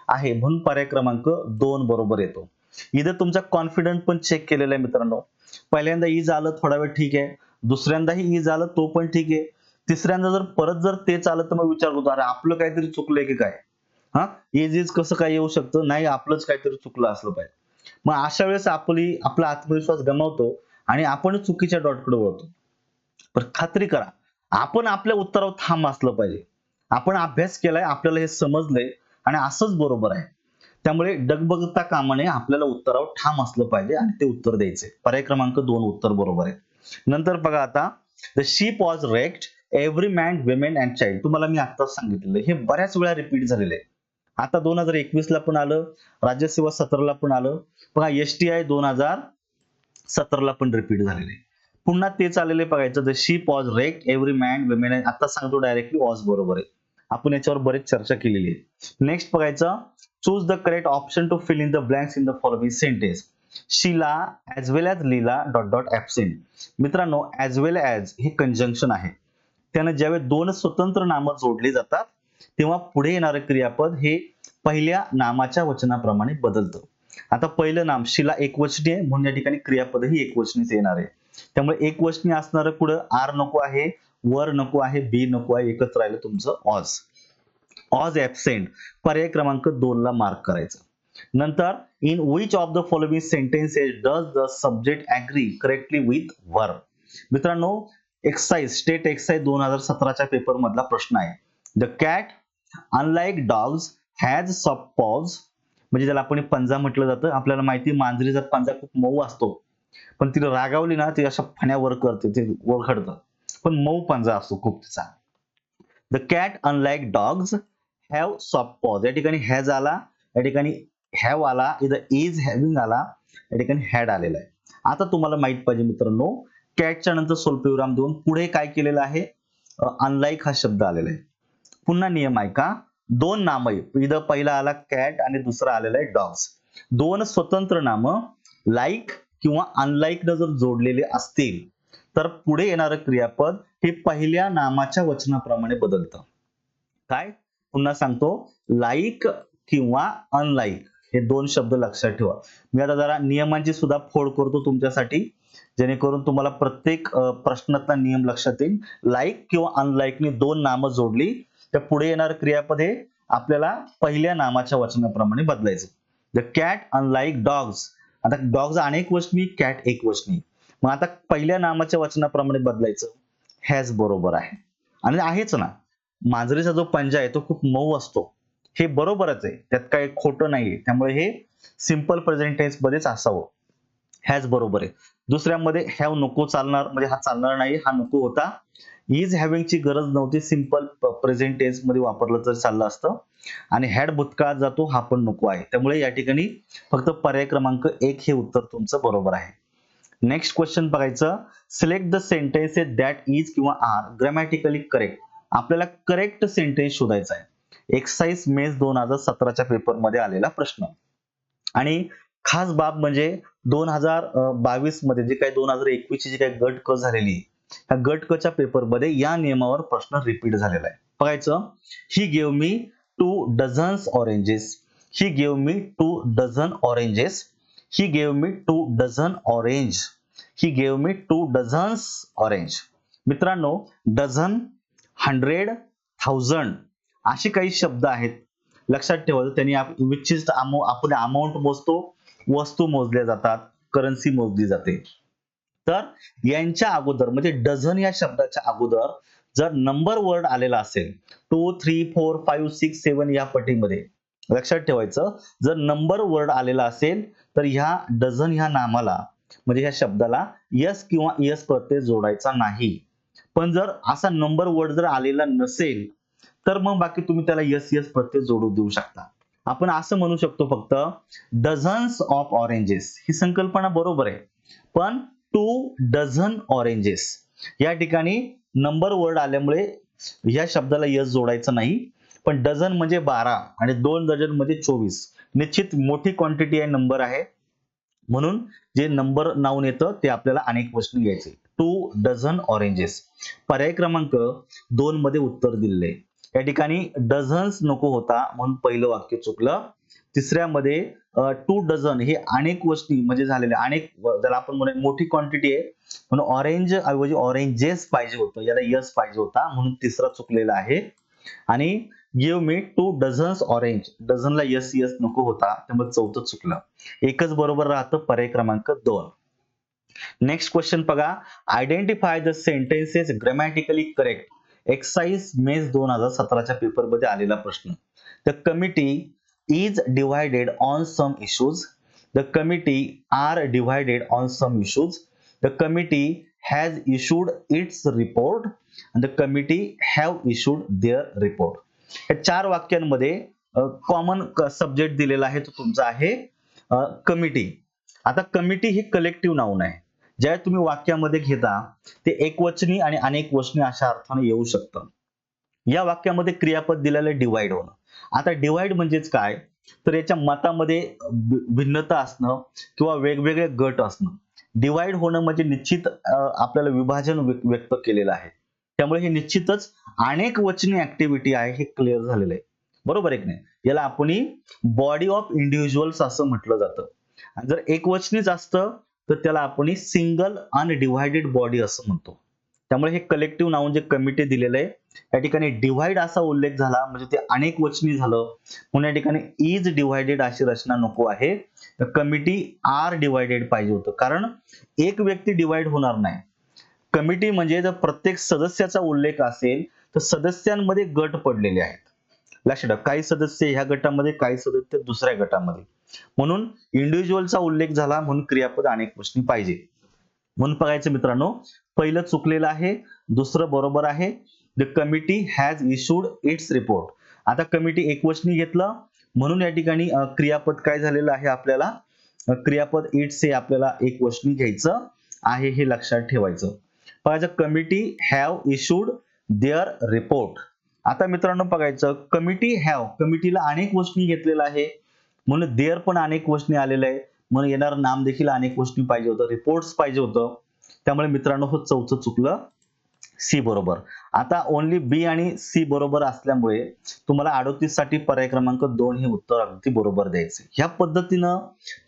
आहे. म्हणून पर्याय क्रमांक 2 बरोबर येतो. इथं तुमचा कॉन्फिडन्स पण चेक केलेला आहे मित्रांनो. पहिल्यांदा इज आलं, थोडा वेळ ठीक आहे. दुसऱ्यांदाही इज आलं, तो पण ठीक आहे. तिसऱ्यांदा जर परत जर तेच आलं तर मग विचार करतो, अरे आपलं काहीतरी चुकलंय की काय? हा, इज कसं काय येऊ शकतं? नाही, आपलंच काहीतरी चुकलं असलं पाहिजे. मग अशा वेळेस आपला आत्मविश्वास गमावतो आणि आपण चुकीच्या डॉटकडे वळतो. पण खात्री करा, आपण आपल्या उत्तरावर ठाम असलं पाहिजे. आपण अभ्यास केलाय, आपल्याला हे समजलंय आणि असंच बरोबर आहे. त्यामुळे डगबगता कामा नये, आपल्याला उत्तरावर ठाम असलं पाहिजे आणि ते उत्तर द्यायचे. पर्याय क्रमांक 2 उत्तर बरोबर आहे. नंतर बघा आता, the ship was raked, every man, women and child. तुम्हाला मी आत्ताच सांगितलेलं, हे बऱ्याच वेळा रिपीट झालेलं आहे. आता 2021 ला पण आलं, राज्यसेवा 17 ला पण आलं. बघा, एसटीआय 2017 ला पण रिपीट झालेले. पुन्हा तेच आलेले बघायचं, the ship was raked, every man, women. आता सांगतो डायरेक्टली, वॉज बरोबर आहे. आपण याच्यावर बरेच चर्चा केलेली आहे. नेक्स्ट बघायचं, choose the correct option to fill in the blanks in the following sentence. Sheela as well as Leela dot dot absent. मित्रांनो, ऍज वेल ऍज हे कंजंक्शन आहे. त्यानं ज्यावेळी दोन स्वतंत्र नामं जोडली जातात तेव्हा पुढे येणारं क्रियापद हे पहिल्या नामाच्या वचनाप्रमाणे बदलतं. आता पहिलं नाम शीला एकवचनी आहे, म्हणून या ठिकाणी क्रियापदही एकवचनीच येणार आहे. त्यामुळे एकवचनी असणारं पुढे आर नको आहे, वर नको आहे, बी नको आहे, एकच राहिलं तुमचं ऑज. ऑज ऍबसेंट, पर्याय क्रमांक 2 ला मार्क करायचं. नंतर, in which of the following sentences does the subject agree correctly with verb. मित्रांनो, एक्साइज स्टेट एक्साइज 2017च्या पेपर मधला प्रश्न आहे. The cat unlike dogs has soft paws, म्हणजे ज्याला आपण पंजा म्हटलं जातं. आपल्याला माहिती, मांजरीचा पंजा खूप मऊ असतो, पण तिला रागावली ना ती अशा फण्या वर करते, ते वर खडतं, पण मऊ पंजा असतो खूप तिचा. The cat unlike dogs have soft pause, या ठिकाणी हॅज आला, या ठिकाणी हॅव आला, इथं इज हॅव्हिंग आला, या ठिकाणी हॅड आलेला आहे. आता तुम्हाला माहित पाहिजे मित्रांनो, कॅटच्या नंतर स्वल्पविराम देऊन पुढे काय केलेलं आहे? अनलाइक हा शब्द आलेला आहे. पुन्हा नियम आहे का, दोन नाम आहे, इथं पहिला आला कॅट आणि दुसरा आलेला आहे डॉग्स. दोन स्वतंत्र नामं लाईक किंवा अनलाईक न जर जोडलेले असतील तर पुढे येणारं क्रियापद हे पहिल्या नामाच्या वचनाप्रमाणे बदलतं. काय? पुन्हा सांगतो, लाईक किंवा अनलाईक हे दोन शब्द लक्षात ठेवा. मी आता जरा नियमांची सुद्धा फोड करतो तुमच्यासाठी, जेणेकरून तुम्हाला प्रत्येक प्रश्नातला नियम लक्षात येईल. लाईक किंवा अनलाईकनी दोन नामं जोडली तर पुढे येणारं क्रियापद हे आपल्याला पहिल्या नामाच्या वचनाप्रमाणे बदलायचं. The cat unlike dogs. आता डॉग्स अनेक वचनी, कॅट एक वचनी. मग आता पहिल्या नामाच्या वचनाप्रमाणे बदलायचं. हॅज बरोबर आहे आणि आहेच ना. मांजरीचा जो पंजा आहे तो खूप मऊ असतो, हे बरोबरच आहे, त्यात काही खोटं नाहीये. त्यामुळे हे सिंपल प्रेझेंट टेन्स मध्येच असावं. हॅज बरोबर आहे. दुसऱ्यामध्ये हॅव नको चालणार, म्हणजे हा चालणार नाही, हा नको होता. इज हॅव्हिंग ची गरज नव्हती, सिंपल प्रेझेंट टेन्स मध्ये वापरलं तर चाललं असतं. आणि हॅड भूतकाळात जातो, हा पण नको आहे. त्यामुळे या ठिकाणी फक्त पर्याय क्रमांक 1 हे उत्तर तुमचं बरोबर आहे. नेक्स्ट क्वेश्चन बघायचं, select the sentences that is किंवा आर ग्रॅमॅटिकली करेक्ट. आपल्याला करेक्ट सेंटेन्स शोधायचा आहे. एक्सरसाइज मेन्स 2017च्या पेपर मध्ये आलेला प्रश्न. आणि खास बाब म्हणजे 2022 मध्ये जे काही 2021 ची जी काही गट क झालेली, त्या गट क च्या पेपर मध्ये या नियमावर प्रश्न रिपीट झालेला आहे. बघायचं, ही गिव्ह मी 2 डझन्स ऑरेंजेस. ही गिव्ह मी 2 डझन ऑरेंजेस. ही गिव्ह मी 2 डझन ऑरेंज. ही गिव्ह मी 2 डझन्स ऑरेंज. मित्रांनो, डझन, 100, 1000 असे काही शब्द आहेत. लक्षात ठेवायचं, त्यांनी विशिष्ट आपण अमाऊंट मोजतो, वस्तू मोजल्या जातात, करन्सी मोजली जाते. तर यांच्या अगोदर म्हणजे डझन या शब्दाच्या अगोदर जर नंबर वर्ड आलेला असेल 2, 3, 4, 5, 6, 7 या पटीमध्ये, लक्षात ठेवायचं, जर नंबर वर्ड आलेला असेल तर ह्या डझन ह्या नामाला म्हणजे ह्या शब्दाला यस किंवा यस प्रत्यय जोडायचा नाही. पण जर असा नंबर वर्ड जर आलेला नसेल तर मग बाकी तुम्ही त्याला यस यस प्रत्यय जोडू देऊ शकता. आपण असं म्हणू शकतो फक्त डझन्स ऑफ ऑरेंजेस, ही संकल्पना बरोबर आहे, पण 2 डझन ऑरेंजेस या ठिकाणी नंबर वर्ड आल्यामुळे या शब्दाला यस जोडायचं नाही. पण डझन म्हणजे 12 आणि 2 डझन म्हणजे 24, निश्चित मोठी क्वांटिटी आहे, नंबर आहे, म्हणून जे नंबर नाऊन येतं ते आपल्याला अनेक वचनी घ्यायचे. 2 डझन ऑरेंजेस. पर्याय क्रमांक 2 मध्ये उत्तर दिले. या ठिकाणी डझन्स नको होता म्हणून पहिलं वाक्य चुकलं. तिसऱ्यामध्ये 2 डझन हे अनेक वचनी म्हणजे झालेले अनेक, ज्याला आपण म्हणूया मोठी क्वांटिटी आहे म्हणून ऑरेंज ऐवजी ऑरेंजेस पाहिजे होतं, याला यस पाहिजे होता म्हणून तिसरा चुकलेला आहे. आणि गिव्ह मी 2 डझन्स ऑरेंज, डझनला यस यस नको होता त्यामुळे चौथं चुकलं. एकच बरोबर राहतं, पर्याय क्रमांक 2. नेक्स्ट क्वेश्चन बघा. Identify the sentences grammatically correct. Excise mains 2017 च्या पेपर मध्ये आलेला प्रश्न. The committee is divided on some issues. The committee are divided on some issues. The committee has issued its report and the committee have issued their report. या 4 वाक्यांमध्ये common subject दिलेला आहे, तो तुमचा आहे कमिटी. आता कमिटी ही collective noun आहे. ज्या तुम्ही वाक्यामध्ये घेता ते एकवचनी आणि अनेक वचनी अशा अर्थाने येऊ शकतं. या वाक्यामध्ये क्रियापद दिलेलं डिवाइड होणं. आता डिवाइड म्हणजेच काय, तर याच्या मतामध्ये भिन्नता असणं किंवा वेगवेगळे गट असणं. डिवाइड होणं म्हणजे निश्चित आपल्याला विभाजन व्यक्त केलेलं आहे, त्यामुळे हे निश्चितच अनेक वचनी ऍक्टिव्हिटी आहे, हे क्लिअर झालेलं आहे. बरोबर आहे की नाही. याला आपण बॉडी ऑफ इंडिव्हिज्युअल्स असं म्हटलं जातं. आणि जर एकवचनीच असतं तर त्याला आपण सिंगल अनडिव्हायडेड बॉडी असं म्हणतो. त्यामुळे हे कलेक्टिव्ह नाउन जे कमिटी दिलेलं आहे या ठिकाणी डिव्हाइड असा उल्लेख झाला म्हणजे ते अनेक वचनी झालं, म्हणून या ठिकाणी इज डिव्हायडेड अशी रचना नको आहे. तर कमिटी आर डिव्हायडेड पाहिजे होतं, कारण एक व्यक्ती डिव्हाइड होणार नाही. कमिटी म्हणजे जर प्रत्येक सदस्याचा उल्लेख असेल तर सदस्यांमध्ये गट पडलेले आहेत. लक्षात ठेवा, काही सदस्य ह्या गटामध्ये, काही सदस्य दुसऱ्या गटामध्ये, म्हणून इंडिव्हिज्युअलचा उल्लेख झाला म्हणून क्रियापद अनेक वचनी पाहिजे. म्हणून बघायचं मित्रांनो, पहिलं चुकलेलं आहे, दुसरं बरोबर आहे. The committee has issued its report. आता कमिटी एकवचनी घेतलं म्हणून या ठिकाणी क्रियापद काय झालेलं आहे, आपल्याला क्रियापद इट्स हे आपल्याला एकवचनी घ्यायचं आहे, हे लक्षात ठेवायचं. बघायचं committee have issued their report. आता मित्रांनो बघायचं कमिटी हॅव, कमिटीला अनेक वचनी घेतलेलं आहे म्हणून देअर पण अनेक वचनी आलेलं आहे, म्हणून येणारं नाम देखील अनेक वचनी पाहिजे होतं, रिपोर्ट्स पाहिजे होतं. त्यामुळे मित्रांनो हो चौथं चुकलं, सी बरोबर. आता ओनली बी आणि सी बरोबर असल्यामुळे तुम्हाला 38 साठी पर्याय क्रमांक 2 हे उत्तर अगदी बरोबर द्यायचे. ह्या पद्धतीनं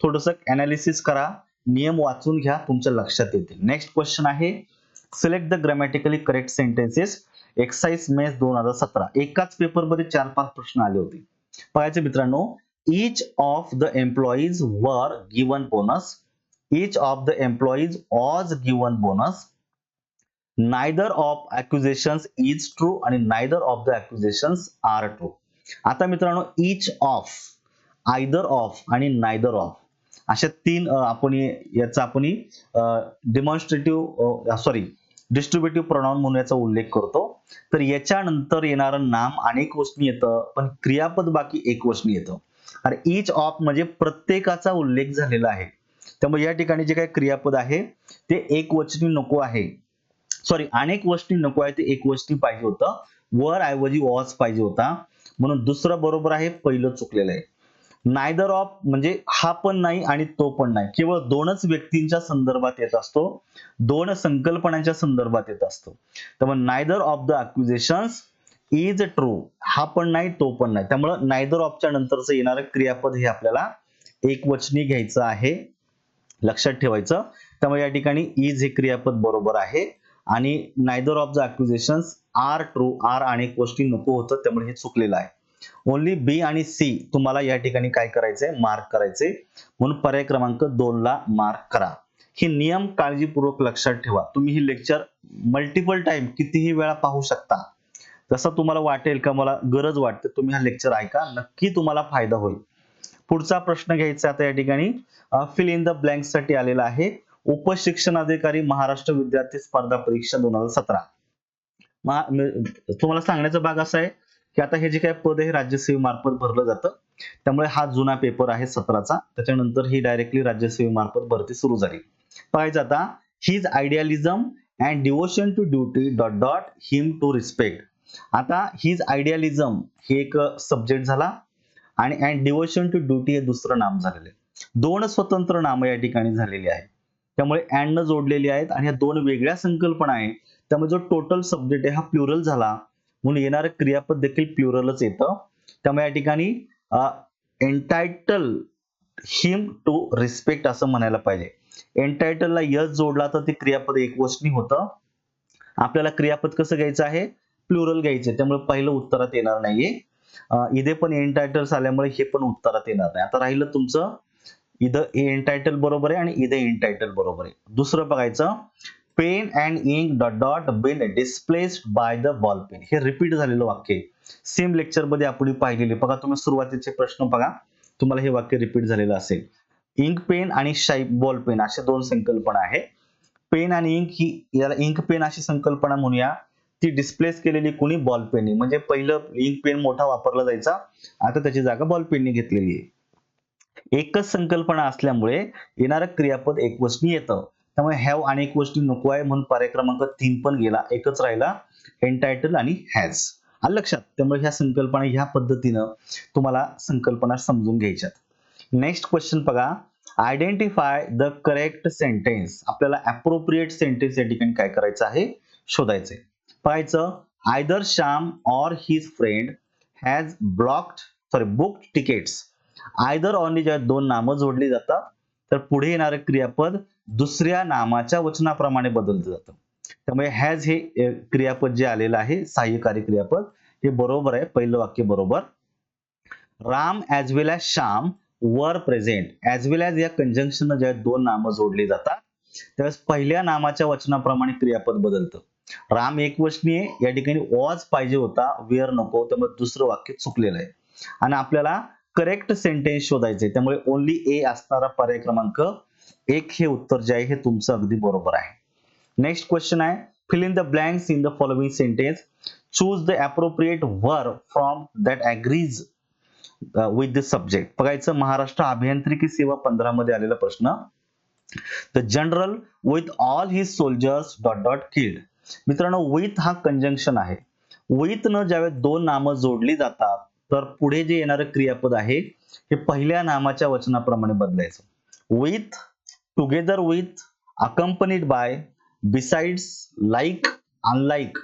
थोडंसं अनालिसिस करा, नियम वाचून घ्या, तुमच्या लक्षात येतील. नेक्स्ट क्वेश्चन आहे select the grammatically correct sentences. Excise mains 2017. एकाच पेपर मध्ये 4-5 प्रश्न आले होते. पाहायचे मित्रांनो, each of the employees were given bonus. Each of the employees was given bonus. Neither of accusations is true आणि neither of the accusations are true. आता मित्रांनो each of, either of आणि neither of अशा 3 आपण याचा आपण distributive pronoun म्हणून याचा उल्लेख करतो. तर याच्यानंतर येणारं नाम अनेक वचनी येतं पण क्रियापद बाकी एक वचनी येतं. आणि each of म्हणजे प्रत्येकाचा उल्लेख झालेला आहे, त्यामुळे या ठिकाणी जे काही क्रियापद आहे ते एक वचनी नको आहे, अनेक वचनी नको आहे, ते एक वचनी पाहिजे होतं. वर ऐवजी वॉज पाहिजे होता, म्हणून दुसरं बरोबर आहे, पहिलं चुकलेलं आहे. नायदर ऑफ म्हणजे हा पण नाही आणि तो पण नाही, केवळ दोनच व्यक्तींच्या संदर्भात येत असतो, दोन संकल्पनांच्या संदर्भात येत असतो. त्यामुळे neither of the accusations is true, हा पण नाही तो पण नाही, त्यामुळे नायदर ऑफच्या नंतरचं येणारं क्रियापद हे आपल्याला एकवचनी घ्यायचं आहे, लक्षात ठेवायचं. त्यामुळे या ठिकाणी इज हे क्रियापद बरोबर आहे आणि neither of the accusations are true, are अनेक गोष्टी नको होतं, त्यामुळे हे चुकलेलं आहे. ओनली बी आणि सी तुम्हाला या ठिकाणी काय करायचंय, मार्क करायचे, म्हणून पर्याय क्रमांक 2 ला मार्क करा. हे नियम काळजीपूर्वक लक्षात ठेवा. तुम्ही ही लेक्चर मल्टिपल टाइम कितीही वेळा पाहू शकता. जसं तुम्हाला वाटेल का मला गरज वाटते, तुम्ही हा लेक्चर ऐका, नक्की तुम्हाला फायदा होईल. पुढचा प्रश्न घ्यायचा आता या ठिकाणी फिल इन द ब्लँक साठी आलेला आहे. उपशिक्षणाधिकारी महाराष्ट्र विद्यार्थी स्पर्धा परीक्षा 2017. तुम्हाला सांगण्याचा भाग असा आहे की आता हे जे काही पद आहे राज्यसेवेमार्फत भरलं जातं. त्यामुळे हा जुना पेपर आहे 17चा. त्याच्यानंतर ही डायरेक्टली राज्यसेवेमार्फत भरती सुरू झाली. पाहायचं आता, his idealism and devotion to duty dot dot him to respect. आता हिज आयडियालिझम हे एक सब्जेक्ट झाला आणि अँड डिवोशन टू ड्युटी हे दुसरं नाम झालेलं आहे. दोन स्वतंत्र नामं या ठिकाणी झालेली आहेत. त्यामुळे अँड न जोडलेली आहेत आणि ह्या दोन वेगळ्या संकल्पना आहेत. त्यामुळे जो टोटल सब्जेक्ट आहे हा प्लुरल झाला, म्हणून येणारं क्रियापद देखील प्लुरलच येतं. त्यामुळे या ठिकाणी एंटायटल हिम टू रिस्पेक्ट असं म्हणायला पाहिजे. एंटायटलला यस जोडला तर ते क्रियापद एकवचनी होतं. आपल्याला क्रियापद कसं घ्यायचं आहे, प्लुरल घ्यायचं. त्यामुळे पहिलं उत्तरात येणार नाहीये. इथे पण एंटायटल्स आल्यामुळे हे पण उत्तरात येणार नाही. आता राहिलं तुमचं इथं एंटायटल बरोबर आहे आणि इथे एंटायटल बरोबर आहे. दुसरं बघायचं, pen and ink dot dot been displaced by the ball pen. हे रिपीट झालेलं वाक्य आहे. सेम लेक्चर मध्ये आपण पाहिलेले. बघा तुम्ही सुरुवातीचे प्रश्न बघा, तुम्हाला हे वाक्य रिपीट झालेलं असेल. इंक पेन आणि शाई बॉल पेन अशा दोन संकल्पना आहेत. पेन आणि इंक ही, याला इंक पेन अशी संकल्पना म्हणूया. ती डिस्प्लेस केलेली कुणी, बॉल पेनने. म्हणजे पहिलं इंक पेन मोठा वापरला जायचा, आता त्याची जागा बॉल पेनने घेतलेली आहे. एकच संकल्पना असल्यामुळे येणारं क्रियापद एकवचनी येतं. त्यामुळे हॅव अनेक वचनी नको आहे, म्हणून पर्याय क्रमांक 3 पण गेला. एकच राहिला एंटायटल आणि हॅज. आलं लक्षात? त्यामुळे ह्या संकल्पना ह्या पद्धतीनं तुम्हाला संकल्पना समजून घ्यायच्यात. नेक्स्ट क्वेश्चन बघा, आयडेंटिफाय द करेक्ट सेंटेन्स. आपल्याला अप्रोप्रिएट सेंटेन्स या ठिकाणी काय करायचं आहे, शोधायचंय. पाहायचं, आयदर श्याम और his friend has booked tickets. Either only ज्या दोन नामं जोडली जातात, तर पुढे येणारं क्रियापद दुसऱ्या नामाच्या वचनाप्रमाणे बदललं जातं. त्यामुळे हॅज हे क्रियापद जे आलेलं आहे, सहाय्यकारी क्रियापद, हे बरोबर आहे. पहिलं वाक्य बरोबर. राम ॲज वेल ॲज श्याम वर प्रेझेंट. ॲज वेल ॲज या कंजंक्शन ज्या दोन नामं जोडली जातात, त्यावेळेस पहिल्या नामाच्या वचनाप्रमाणे क्रियापद बदलतं. राम एकवचनी आहे, या ठिकाणी वॉज पाहिजे होता, वेअर नको. त्यामुळे दुसरं वाक्य चुकलेलं आहे. आणि आपल्याला करेक्ट सेंटेन्स शोधायचे, त्यामुळे ओनली ए असणारा पर्याय क्रमांक 1 हे उत्तर जे आहे हे तुमचं अगदी बरोबर आहे. नेक्स्ट क्वेश्चन आहे, fill in the blanks in the following sentence. Choose the appropriate verb from that agrees with the subject. बघायचं, महाराष्ट्र अभियांत्रिकी सेवा 15 मध्ये आलेला प्रश्न. The general with all his soldiers dot dot killed. मित्रांनो, विथ हा कंजंक्शन आहे. विथ न ज्यावेळेस दोन नामं जोडली जातात, तर पुढे जे येणारं क्रियापद आहे हे पहिल्या नामाच्या वचनाप्रमाणे बदलायचं. With, together with, accompanied by, besides, like, unlike.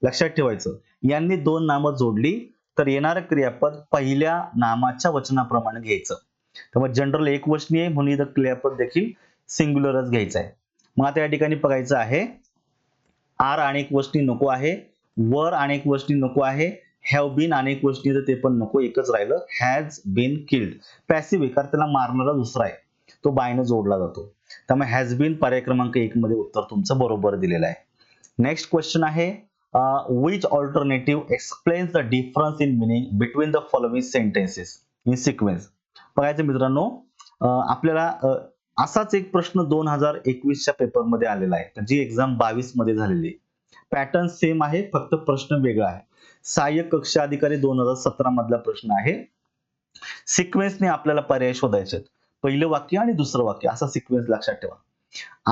लक्षात ठेवायचं, यांनी दोन नामं जोडली तर येणारं क्रियापद पहिल्या नामाच्या वचनाप्रमाणे घ्यायचं. त्यामुळे जनरल एकवचनी आहे, म्हणून इथं क्रियापद देखील सिंग्युलरच घ्यायचं आहे. मग आता या ठिकाणी बघायचं आहे, आर अनेक वचनी नको आहे, वर अनेक वचनी नको आहे, हॅव बीन अनेक वचनी तर ते पण नको. एकच राहिलं, हॅज बीन किल्ड. पॅसिव्ह आहे, कारण त्याला मारणारा दुसरा आहे, तो बायनं जोडला जातो. त्यामुळे हॅज बीन पर्याय क्रमांक 1 मध्ये उत्तर तुमचं बरोबर दिलेलं आहे. नेक्स्ट क्वेश्चन आहे, which alternative explains the difference in meaning between the following sentences in sequence. बघायचं मित्रांनो, आपल्याला असाच एक प्रश्न 2021 च्या पेपर मध्ये आलेला आहे, जी एक्झाम 22 मध्ये झालेली. पॅटर्न सेम आहे, फक्त प्रश्न वेगळा आहे. सहाय्यक कक्ष अधिकारी 2017 मधला प्रश्न आहे. सिक्वेन्सने आपल्याला पर्याय शोधायचे. पहिलं वाक्य आणि दुसरं वाक्य असा सिक्वेन्स लक्षात ठेवा.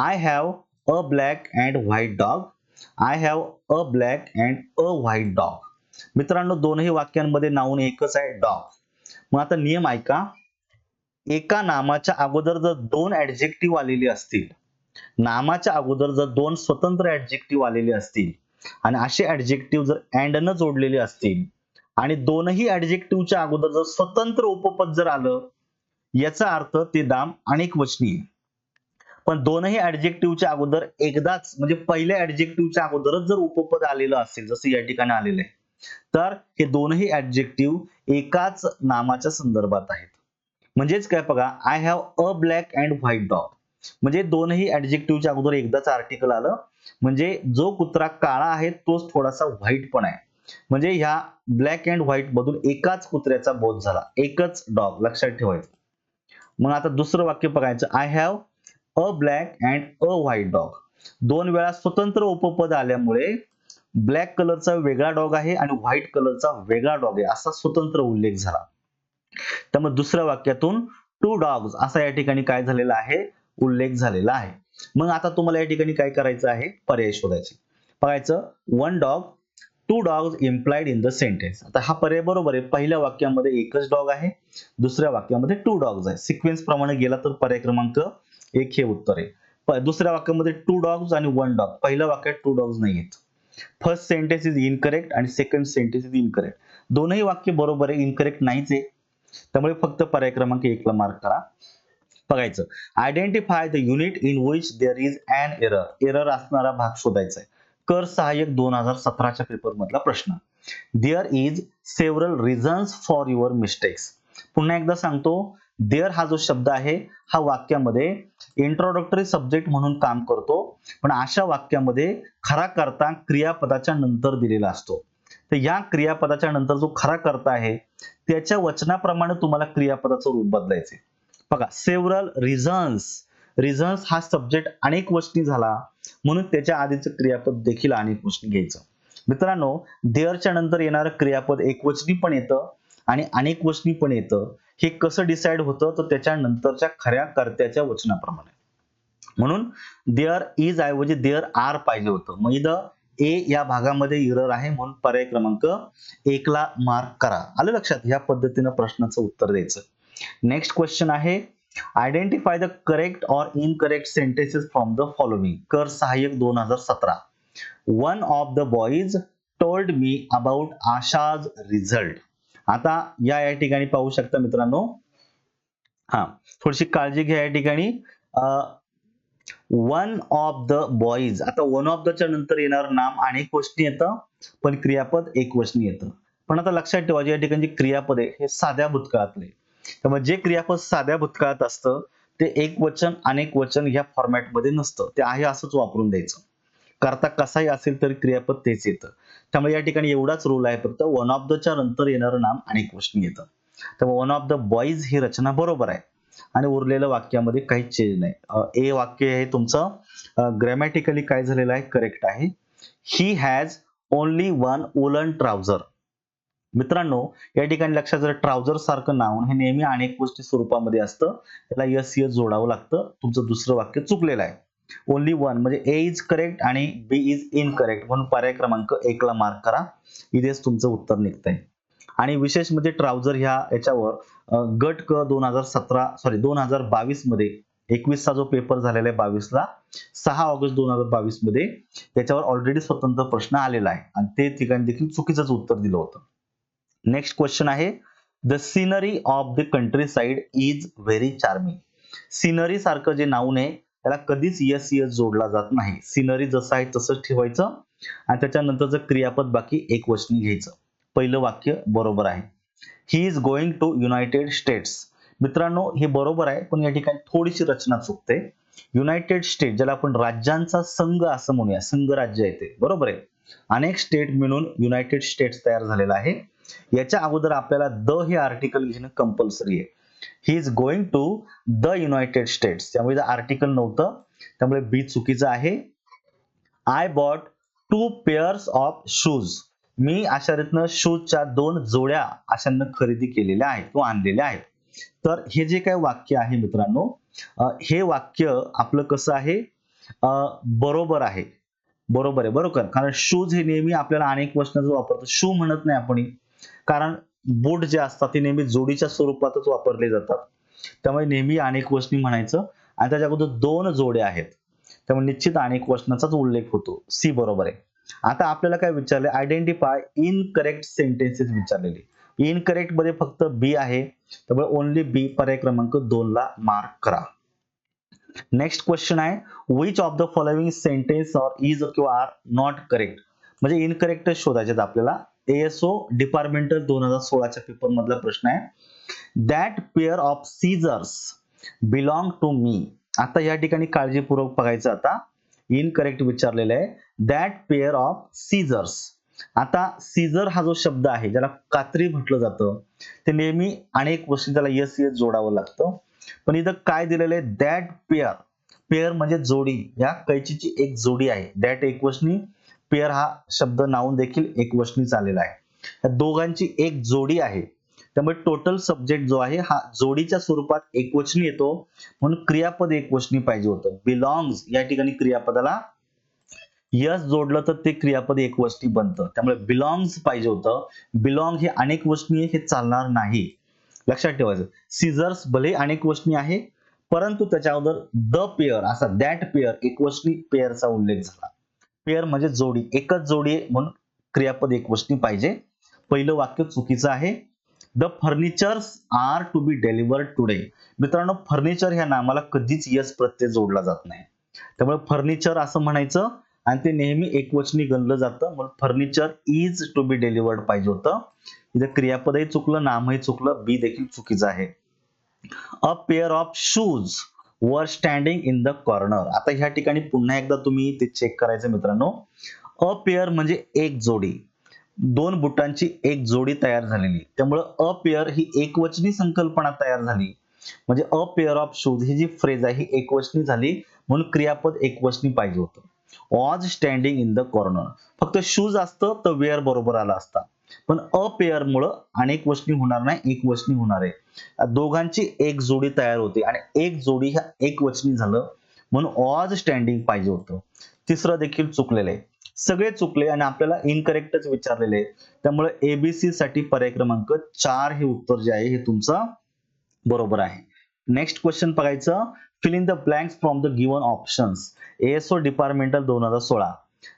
I have a black and white dog. I have a black and a white dog. मित्रांनो, दोनही वाक्यांमध्ये नाऊन एकच आहे, डॉग. मग आता नियम ऐका, एका नामाच्या अगोदर जर दोन ऍडजेक्टिव्ह आलेली असतील, नामाच्या अगोदर जर दोन स्वतंत्र ऍडजेक्टिव्ह आलेले असतील आणि असे ऍडजेक्टिव्ह जर अँड न जोडलेले असतील आणि दोनही ऍडजेक्टिव्हच्या अगोदर जर स्वतंत्र उपपद जर आलं, याचा अर्थ ते नाम अनेक वचनी आहे. पण दोनही ऍडजेक्टिव्हच्या अगोदर एकदाच, म्हणजे पहिल्या ऍडजेक्टिव्हच्या अगोदरच जर उपपद आलेलं असेल, जसं या ठिकाणी आलेलं आहे, तर हे दोनही ऍडजेक्टिव्ह एकाच नामाच्या संदर्भात आहेत. म्हणजेच काय बघा, I have a black and white dog, म्हणजे दोनही ऍडजेक्टिव्हच्या अगोदर एकदाच आर्टिकल आलं, म्हणजे जो कुत्रा काळा आहे तोच थोडासा व्हाईट पण आहे. म्हणजे ह्या ब्लॅक अँड व्हाईट मधून एकाच कुत्र्याचा बोध झाला, एकच डॉग, लक्षात ठेवायचं. मग आता दुसरं वाक्य बघायचं, I have a black and a white dog. दोन वेळा स्वतंत्र उपपद आल्यामुळे ब्लॅक कलरचा वेगळा डॉग आहे आणि व्हाईट कलरचा वेगळा डॉग आहे असा स्वतंत्र उल्लेख झाला. त्यामुळे दुसऱ्या वाक्यातून टू डॉग्स असा या ठिकाणी काय झालेला आहे, उल्लेख झालेला आहे. मग आता तुम्हाला या ठिकाणी काय करायचं आहे, पर्याय शोधायचे. बघायचं, one dog, two dogs implied in the sentence. आता हा पर्याय बरोबर आहे. पहिल्या वाक्यामध्ये एकच डॉग आहे, दुसऱ्या वाक्यामध्ये टू डॉग्स आहे. सिक्वेन्स प्रमाणे गेला तर पर्याय क्रमांक 1 हे उत्तर आहे. दुसऱ्या वाक्यामध्ये टू डॉग्स आणि वन डॉग, पहिल्या वाक्यात टू डॉग्स नाही आहेत. फर्स्ट सेंटेन्स इज इनकरेक्ट आणि सेकंड सेंटेन्स इज इनकरेक्ट. दोनही वाक्य बरोबर आहे, इनकरेक्ट नाहीच आहे. त्यामुळे फक्त पर्याय क्रमांक 1 ला मार्क करा. बघायचं, identify the unit in which there is an error. Error असणारा भाग शोधायचा आहे. कर सहाय्यक 2017 च्या पेपर मधला प्रश्न. There is several reasons for your mistakes. पुन्हा एकदा सांगतो, देअर हा जो शब्द आहे हा वाक्यामध्ये इंट्रोडक्टरी सब्जेक्ट म्हणून काम करतो, पण अशा वाक्यामध्ये खरा कर्ता क्रियापदाच्या नंतर दिलेला असतो. तर या क्रियापदाच्या नंतर जो खरा कर्ता आहे त्याच्या वचनाप्रमाणे तुम्हाला क्रियापदाचं रूप बदलायचे. बघा, सेव्हरल रिझन्स, रिझन्स हा सब्जेक्ट अनेक वचनी झाला म्हणून त्याच्या आधीचं क्रियापद देखील अनेक वचनी घ्यायचं. मित्रांनो, देअरच्या नंतर येणारं क्रियापद एकवचनी पण येतं आणि अनेक वचनी पण येतं. हे कसं डिसाइड होतं, तर त्याच्या नंतरच्या खऱ्या कर्त्याच्या वचनाप्रमाणे. म्हणून देअर इज ऐवजी देअर आर पाहिजे होतं. मग इथं ए या भागामध्ये एरर आहे म्हणून पर्याय क्रमांक 1 ला मार्क करा. आलं लक्षात? या पद्धतीनं प्रश्नाचं उत्तर द्यायचं. नेक्स्ट क्वेश्चन आहे, identify the correct or incorrect sentences from the following. कर सहाय्यक 2017. One of the boys told me about Asha's result. आता या ठिकाणी पाहू शकता मित्रांनो, थोडीशी काळजी घ्या या ठिकाणी. वन ऑफ द बॉईज, आता वन ऑफ द च्या नंतर येणार नाम अनेक वचनी येतं पण क्रियापद एक वचनी येतं. पण आता लक्षात ठेवा, या ठिकाणी क्रियापद आहे हे साध्या भूतकाळातले. त्यामुळे जे क्रियापद साध्या भूतकाळात असतं ते एक वचन अनेक वचन ह्या फॉर्मॅटमध्ये नसतं, ते आहे असंच वापरून द्यायचं. करता कसाही असेल तरी क्रियापद तेच येतं. त्यामुळे या ठिकाणी एवढाच रूल आहे, फक्त वन ऑफ द च्या नंतर येणारं नाम अनेक वचनी येतं. त्यामुळे वन ऑफ द बॉईज ही रचना बरोबर आहे आणि उरलेल्या वाक्यामध्ये काहीच चेंज नाही. ए वाक्य हे तुमचं ग्रॅमॅटिकली काय झालेलं आहे, करेक्ट आहे. He has only one woollen trouser. मित्रांनो, या ठिकाणी लक्षात जर ट्राउझर सारखं नाव हे नेहमी अनेक गोष्टी स्वरूपामध्ये असतं, त्याला यस यस जोडावं लागतं. तुमचं दुसरं वाक्य चुकलेलं आहे. ओनली वन म्हणजे ए इज करेक्ट आणि बी इज इनकरेक्ट म्हणून पर्याय क्रमांक 1 ला मार्क करा. इथेच तुमचं उत्तर निघतंय. आणि विशेष म्हणजे ट्राउझर याच्यावर गट क 2022 मध्ये 21 चा जो पेपर झालेला आहे 22 ला, 6 ऑगस्ट 2022 मध्ये त्याच्यावर ऑलरेडी स्वतंत्र प्रश्न आलेला आहे आणि ते ठिकाणी देखील चुकीचंच उत्तर दिलं होतं. नेक्स्ट क्वेश्चन आहे, the scenery of the country side is very charming. Scenery सारखं जे नाऊन आहे त्याला कधीच यस यस जोडला जात नाही. सिनरी जसं आहे तसंच ठेवायचं आणि त्याच्यानंतरचं क्रियापद बाकी एक वचनी घ्यायचं. पहिलं वाक्य बरोबर आहे. He is going to United States. मित्रांनो, हे बरोबर आहे पण या ठिकाणी थोडीशी रचना चुकते. युनायटेड स्टेट ज्याला आपण राज्यांचा संघ असं म्हणूया, संघ राज्य आहे ते, बरोबर आहे. अनेक स्टेट मिळून युनायटेड स्टेट्स तयार झालेला आहे. याच्या अगोदर आपल्याला द हे आर्टिकल घेणं कंपल्सरी आहे. He is going to the United States, त्यामुळे आर्टिकल नव्हतं, त्यामुळे बी चुकीचं आहे. I bought 2 pairs of shoes. मी अशा रीतीनं शूजच्या 2 जोड्या अशांना खरेदी केलेल्या आहेत किंवा आणलेल्या आहेत. तर हे जे काही वाक्य आहे मित्रांनो, हे वाक्य आपलं कसं आहे, बरोबर आहे. बरोबर आहे, बरोबर. कारण शूज हे नेहमी आपल्याला अनेक वचनाचं वापरतो, शू म्हणत नाही आपण, कारण बूट जे असतात ते नेहमी जोडीच्या स्वरूपातच वापरले जातात. त्यामुळे नेहमी अनेक वचनी म्हणायचं आणि त्याच्या अगोदर 2 जोड्या आहेत, त्यामुळे निश्चित अनेक वचनाचाच उल्लेख होतो. सी बरोबर आहे. आता आपल्याला काय विचारले, आयडेंटिफाय इनकरेक्ट सेंटेन्सेस विचारलेले. इनकरेक्ट मध्ये फक्त बी आहे, त्यामुळे ओनली बी पर्याय क्रमांक 2 ला मार्क करा. नेक्स्ट क्वेश्चन आहे, which of the following sentence or is किंवा आर नॉट करेक्ट. म्हणजे इनकरेक्ट शोधायचे आपल्याला. एएसओ डिपार्टमेंटल 2016 च्या पेपर मधला प्रश्न आहे. That pair of scissors belong to me. आता या ठिकाणी काळजीपूर्वक बघायचं. आता इनकरेक्ट विचारलेलं आहे. दॅट पेअर ऑफ सीझर्स, आता सीझर हा जो शब्द आहे ज्याला कात्री म्हटलं जातं ते नेहमी अनेक गोष्टी त्याला यस यस जोडावं लागतं. पण इथं काय दिलेलं आहे दॅट पेअर. पेअर म्हणजे जोडी. या कैचीची एक जोडी आहे. दॅट एकवचनी, पेअर हा शब्द नाऊन देखील एकवचनीच आलेला आहे. या दोघांची एक जोडी आहे. त्यामुळे टोटल सब्जेक्ट जो आहे हा जोडीच्या स्वरूपात एकवचनी येतो म्हणून क्रियापद एकवचनी पाहिजे होतं. बिलॉंग्स या ठिकाणी क्रियापदाला यस जोडलं तर ते क्रियापद एकवचनी बनतं. त्यामुळे बिलॉंग्स पाहिजे होतं. बिलॉंग हे अनेक वचनी आहे, हे चालणार नाही. लक्षात ठेवायचं. सीझर्स भले अनेक वचनी आहे परंतु त्याच्या अगोदर द पेअर असा दॅट पेअर एकवचनी पेअरचा उल्लेख झाला. पेअर म्हणजे जोडी, एकच जोडी आहे म्हणून क्रियापद एकवचनी पाहिजे. पहिलं वाक्य चुकीचं आहे. The furnitures are to be delivered today. मित्रांनो फर्निचर ह्या नामाला कधीच यस प्रत्यय जोडला जात नाही. त्यामुळे फर्निचर असं म्हणायचं आणि ते नेहमी एकवचनी गणलं जातं म्हणून furniture is to be delivered पाहिजे होतं. इथे क्रियापदही चुकलं, नामही चुकलं, बी देखील चुकीचं आहे. अ पेअर ऑफ शूज वर स्टँडिंग इन द कॉर्नर. आता ह्या ठिकाणी पुन्हा एकदा तुम्ही ते चेक करायचं मित्रांनो. अ पेअर म्हणजे एक जोडी, दोन बुटांची एक जोडी तयार झालेली. त्यामुळे अ पेअर ही एकवचनी संकल्पना तयार झाली. म्हणजे अ पेअर ऑफ शूज ही जी फ्रेज आहे ही एकवचनी झाली म्हणून क्रियापद एकवचनी पाहिजे होतं. Was standing in the corner. फक्त शूज असतं तर वेअर बरोबर आला असता. पण अ पेअर मुळे अनेक वचनी होणार नाही, एक वचनी होणार आहे. दोघांची एक जोडी तयार होते आणि एक जोडी ह्या एक वचनी झालं म्हणून वॉज स्टँडिंग पाहिजे होतं. तिसरं देखील चुकलेलं आहे. सगळे चुकले आणि आपल्याला इनकरेक्टच विचारलेले आहे. त्यामुळे एबीसी साठी पर्याय क्रमांक 4 हे उत्तर जे आहे हे तुमचं बरोबर आहे. नेक्स्ट क्वेश्चन बघायचं. Fill in the blanks from the given options. ASO departmental 2016.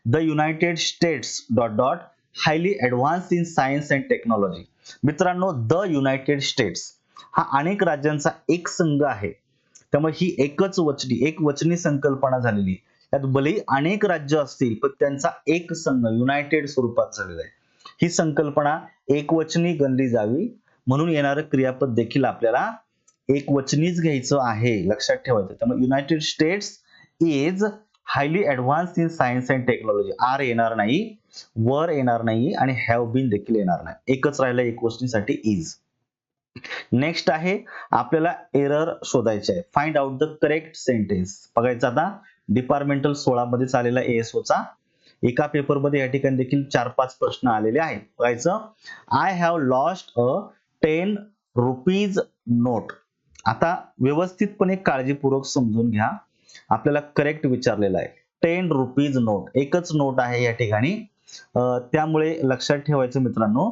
The United States dot dot highly advance in science and technology. मित्रांनो द युनायटेड स्टेट्स हा अनेक राज्यांचा एक संघ आहे. त्यामुळे ही एकच वचनी एक वचनी संकल्पना झालेली. त्यात भलेही अनेक राज्य असतील पण त्यांचा एक संघ युनायटेड स्वरूपात झालेला आहे. ही संकल्पना एकवचनी गणली जावी म्हणून येणारं क्रियापद देखील आपल्याला एकवचनीच घ्यायचं आहे. लक्षात ठेवायचं. त्यामुळे United States is highly advance in science and technology. Are येणार नाही, वर येणार नाही आणि हॅव बीन देखील येणार नाही. एकच राहिलं एकवचनीसाठी इज. नेक्स्ट आहे आपल्याला एरर शोधायचे आहे. Find out the correct sentence. बघायचं आता डिपार्टमेंटल 16 मध्ये चालेला एएसओ चा एका पेपर मध्ये या ठिकाणी देखील 4-5 प्रश्न आलेले आहेत. बघायचं. I have lost a 10 rupees note. आता व्यवस्थितपणे काळजीपूर्वक समजून घ्या. आपल्याला करेक्ट विचारलेलं आहे. 10 रुपीज नोट एकच नोट आहे या ठिकाणी. त्यामुळे लक्षात ठेवायचं मित्रांनो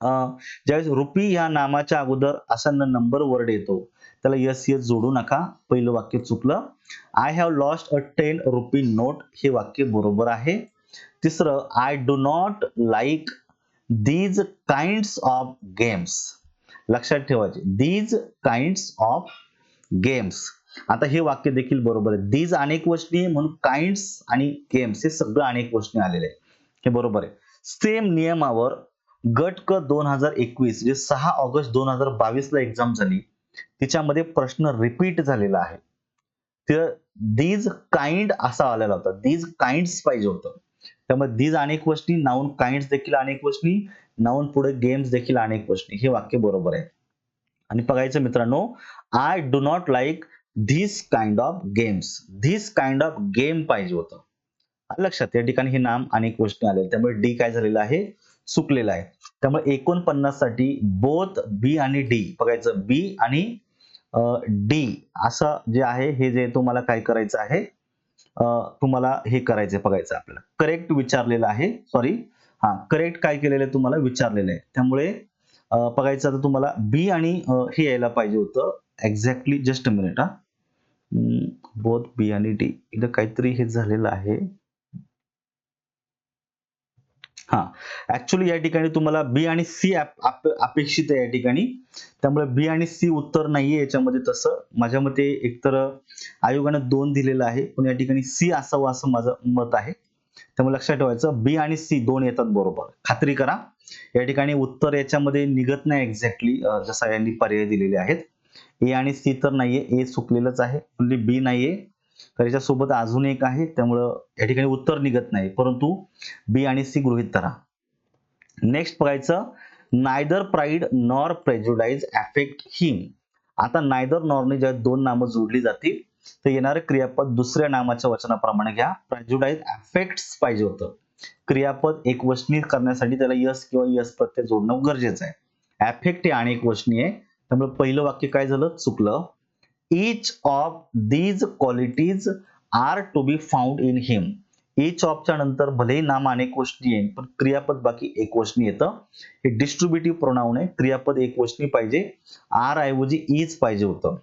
ज्यावेळेस रुपी या नामाच्या अगोदर असा नंबर वर्ड येतो त्याला यस यस जोडू नका. पहिलं वाक्य चुकलं. I have lost a 10 rupee note हे वाक्य बरोबर आहे. तिसरं I do not like these kinds of games. लक्षात ठेवायचे दीज काइंड्स ऑफ गेम्स. आता हे वाक्य देखील बरोबर आहे. दीज अनेक वचनी म्हणून काइंड्स आणि गेम्स हे सगळं अनेक वचनी आलेले आहे. हे बरोबर आहे. सेम नियमावर गट क 2021 जे 6 ऑगस्ट 2022 ला एक्झाम झाली तिच्यामध्ये प्रश्न रिपीट झालेला आहे. ते दीज काइंड असा आलेला होता. दीज काइंड्स पाहिजे होतं. त्यामुळे दीज अनेक वचनी, नाउन काइंड्स देखील अनेक वचनी, नाउन पुढे गेम्स देखील अनेक वचनी. हे वाक्य बरोबर आहे. आणि बघायचं मित्रांनो I do not like this kind of games. This kind of game पाहिजे होतं. लक्षात या ठिकाणी हे नाम अनेक गोष्टी आले त्यामुळे डी काय झालेलं आहे चुकलेलं आहे. त्यामुळे 49 साठी बोथ बी आणि डी बघायचं. बी आणि डी असं जे आहे हे जे तुम्हाला काय करायचं आहे तुम्हाला हे करायचं बघायचं आपल्याला करेक्ट विचारलेलं आहे. सॉरी करेक्ट काय केलेलं आहे तुम्हाला विचारलेलं आहे. त्यामुळे बघायचं आता तुम्हाला बी आणि हे यायला पाहिजे होतं exactly. Just a minute both B आणि डी इथं काहीतरी हे झालेलं आहे. ऍक्च्युली या ठिकाणी तुम्हाला बी आणि सी अपेक्षित आहे या ठिकाणी. त्यामुळे बी आणि सी उत्तर नाहीये याच्यामध्ये. तसं माझ्या मते एकतर आयोगानं 2 दिलेलं आहे पण या ठिकाणी सी असावं असं माझं मत आहे. त्यामुळे लक्षात ठेवायचं बी आणि सी 2 येतात बरोबर. खात्री करा. या ठिकाणी उत्तर याच्यामध्ये निघत नाही एक्झॅक्टली जसा यांनी पर्याय दिलेले आहेत. ए आणि सी तर नाहीये. ए चुकलेलंच आहे. ओन्ली बी नाहीये. तर याच्यासोबत अजून एक आहे, त्यामुळं या ठिकाणी उत्तर निघत नाही, परंतु बी आणि सी गृहीत धरा. नेक्स्ट बघायचं, नायदर प्राईड नॉर प्रेज्युडाइज अफेक्ट हिम. आता नायदर नॉरने ज्या दोन नामं जोडली जातील तर येणारे क्रियापद दुसऱ्या नामाच्या वचनाप्रमाणे घ्या. प्रेज्युडाइज अफेक्ट्स पाहिजे होतं. क्रियापद एकवचनी करण्यासाठी त्याला यस किंवा यस प्रत्यय जोडणं गरजेचं आहे. अफेक्ट हे अनेक वचनी आहे, त्यामुळे पहिलं वाक्य काय झालं, चुकलं. Each of these qualities are to be found in him. Each ऑफच्या नंतर भलेही नाम अनेक वचनी येईल, पण क्रियापद बाकी एक वचनी येतं. हे डिस्ट्रीब्युटिव्ह प्रोनाउन आहे, क्रियापद एक वचनी पाहिजे, आर ऐवजी इज पाहिजे होतं.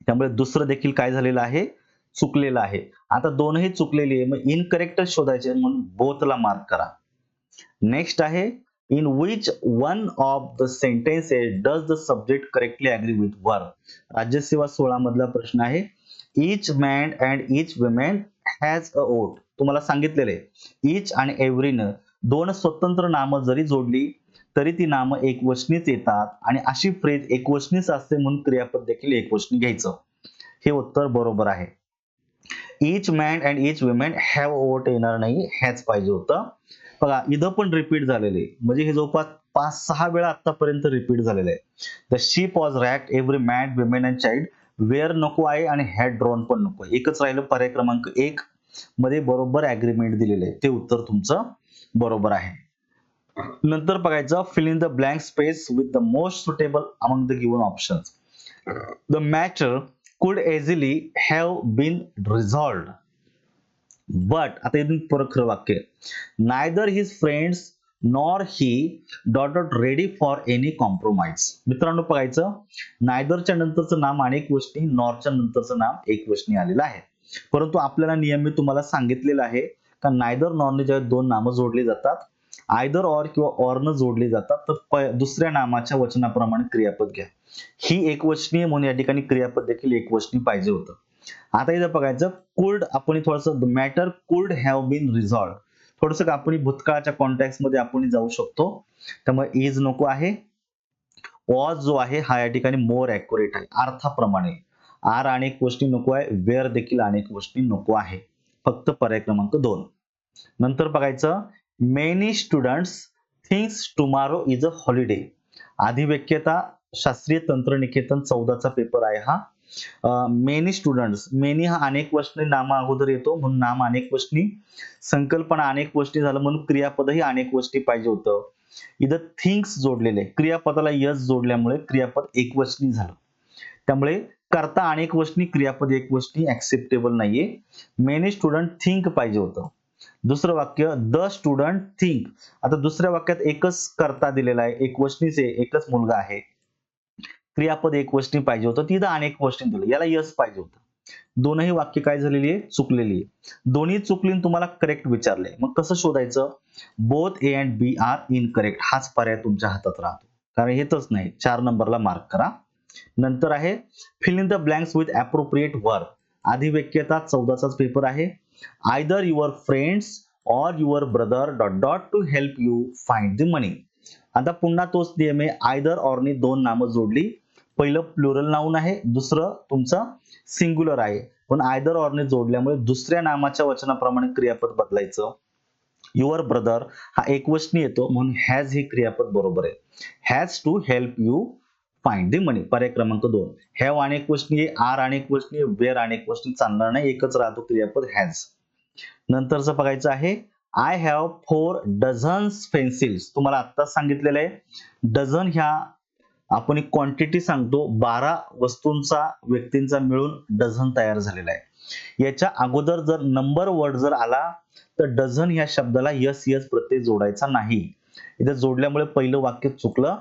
त्यामुळे दुसरं देखील काय झालेलं आहे, चुकलेलं आहे. आता दोनही चुकलेली आहे, मग इनकरेक्ट शोधायचे म्हणून बोथला मार्क करा. नेक्स्ट आहे, in which one of the sentences does the subject correctly agree with verb. राज्यसेवा 16 मधला प्रश्न आहे. Each man and each women has a oath. तुम्हाला सांगितलेलं आहे इच आणि एव्हरीनं दोन स्वतंत्र नामं जरी जोडली तरी ती नामं एकवचनीच येतात, आणि अशी फ्रेज एकवचनीच असते म्हणून क्रियापद देखील एकवचनी घ्यायचं. हे उत्तर बरोबर आहे. Each man and each women have oath येणार नाही, हॅज पाहिजे होतं. बघा इथं पण रिपीट झालेले, म्हणजे हे जवळपास 5-6 वेळा आतापर्यंत रिपीट झालेलं आहे. The ship was wrecked, every man women and child, were नको आहे आणि हॅड ड्रॉन पण नको. एकच राहिलं पर्याय क्रमांक 1 मध्ये बरोबर अग्रीमेंट दिलेलं आहे, ते उत्तर तुमचं बरोबर आहे. नंतर बघायचं, fill in the blank space with the most suitable among the given options. The matter could easily have been resolved, but आता इथून परत खरं वाक्य, neither his friends nor he ready for any compromise. मित्रांनो बघायचं, नायदरच्या नंतरचं नाम अनेक वचनी, नॉरच्या नंतरचं नाम एक वचनी आलेलं आहे. परंतु आपल्याला नियमित तुम्हाला सांगितलेलं आहे का नायदर नॉरने जेव्हा दोन नामं जोडली जातात, आयदर ऑर किंवा ऑर न जोडली जातात, तर दुसऱ्या नामाच्या वचनाप्रमाणे क्रियापद घ्या. ही एकवचनी म्हणून या ठिकाणी क्रियापद देखील एकवचनी पाहिजे होतं. आता इथं बघायचं, कुड आपण थोडंसं, द मॅटर कुड हॅव बीन रिझॉल्व, थोडंसं आपण भूतकाळाच्या कॉन्टेक्स्ट मध्ये आपण जाऊ शकतो. त्यामुळे इज नको आहे. वॉज जो आहे हा या ठिकाणी मोर ऍक्युरेट आहे अर्थाप्रमाणे. आर अनेक गोष्टी नको आहे, वेअर देखील अनेक गोष्टी नको आहे. फक्त पर्याय क्रमांक 2. नंतर बघायचं, many students thinks tomorrow is a holiday. अधिव्यक्यता शास्त्रीय तंत्रनिकेतन 14चा पेपर आहे हा. मेनी स्टुडंट्स, मेनी हा अनेक वचनी नामा अगोदर येतो म्हणून नाम अनेक वचनी, संकल्पना अनेक वचनी झालं म्हणून क्रियापदही अनेक वचनी पाहिजे होतं. इथं थिंक्स जोडलेले, क्रियापदाला यस जोडल्यामुळे क्रियापद एकवचनी झालं. त्यामुळे करता अनेक वचनी, क्रियापद एकवचनी ऍक्सेप्टेबल नाहीये. मेनी स्टुडंट थिंक पाहिजे होतं. दुसरं वाक्य, द स्टुडंट थिंक. आता दुसऱ्या वाक्यात एकच करता दिलेला आहे, एकवचनीच आहे, एकच मुलगा आहे, क्रियापद एकवचनी पाहिजे होतं, तिथं अनेक वचनी दिलं, याला यस पाहिजे होतं. दोनही वाक्य काय झालेली आहे, चुकलेली आहे. दोन्ही चुकली तुम्हाला करेक्ट विचारले, मग कसं शोधायचं, both A and B are incorrect, हाच पर्याय तुमच्या हातात राहतो, कारण हेच नाही. 4 नंबरला मार्क करा. नंतर आहे, fill in the blanks with appropriate verb. अधिव्यक्यता 14चाच पेपर आहे. Either your friends or your brother dot dot to help you find the money. आता पुन्हा तोच नियम आहे, आयदर ऑरने दोन नामं जोडली, पहिलं प्लुरल नाऊन आहे, दुसरं तुमचं सिंग्युलर आहे, पण आयदर ऑरने जोडल्यामुळे दुसऱ्या नामाच्या वचनाप्रमाणे क्रियापद बदलायचं. युअर ब्रदर हा एकवचनी येतो म्हणून हॅज ही क्रियापद बरोबर आहे. Has to help you find the money, पर्याय क्रमांक 2. हॅव अनेक वचनी आहे, आर अनेक वचनी आहे, वेअर अनेक वचनी, चालणार नाही, एकच राहतो क्रियापद हॅज. नंतरचं बघायचं आहे, आय हॅव 4 डझन्स पेन्सिल्स. तुम्हाला आत्ताच सांगितलेलं आहे, डझन ह्या आपण एक क्वांटिटी सांगतो, 12 वस्तूंचा, व्यक्तींचा मिळून डझन तयार झालेला आहे. याच्या अगोदर जर नंबर वर्ड जर आला तर डझन ह्या शब्दाला यस यस प्रत्यय जोडायचा नाही. इथे जोडल्यामुळे पहिलं वाक्य चुकलं.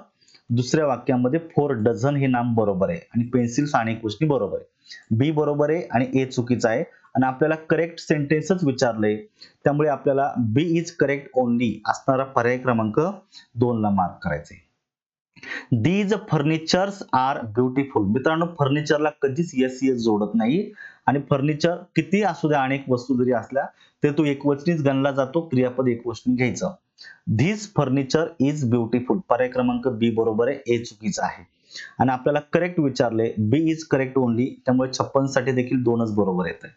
दुसऱ्या वाक्यामध्ये 4 डझन हे नाम बरोबर आहे आणि पेन्सिल्स अनेक गोष्टी बरोबर आहे. बी बरोबर आहे आणि ए चुकीचा आहे, आणि आपल्याला करेक्ट सेंटेन्सच विचारलंय, त्यामुळे आपल्याला बी इज करेक्ट ओनली असणारा पर्याय क्रमांक 2 ला मार्क करायचे. These furnitures are beautiful. मित्रांनो, फर्निचरला कधीच यस यस जोडत नाही, आणि फर्निचर किती असू द्या, अनेक वस्तू जरी असल्या तर तो एकवचनीच गणला जातो, क्रियापद एकवचनी घ्यायचं. धीस फर्निचर इज ब्युटिफुल, पर्याय क्रमांक बी बरोबर आहे, ए चुकीचा आहे. आणि आपल्याला करेक्ट विचारले, बी इज करेक्ट ओनली, त्यामुळे 56 साठी देखील 2च बरोबर येत आहे.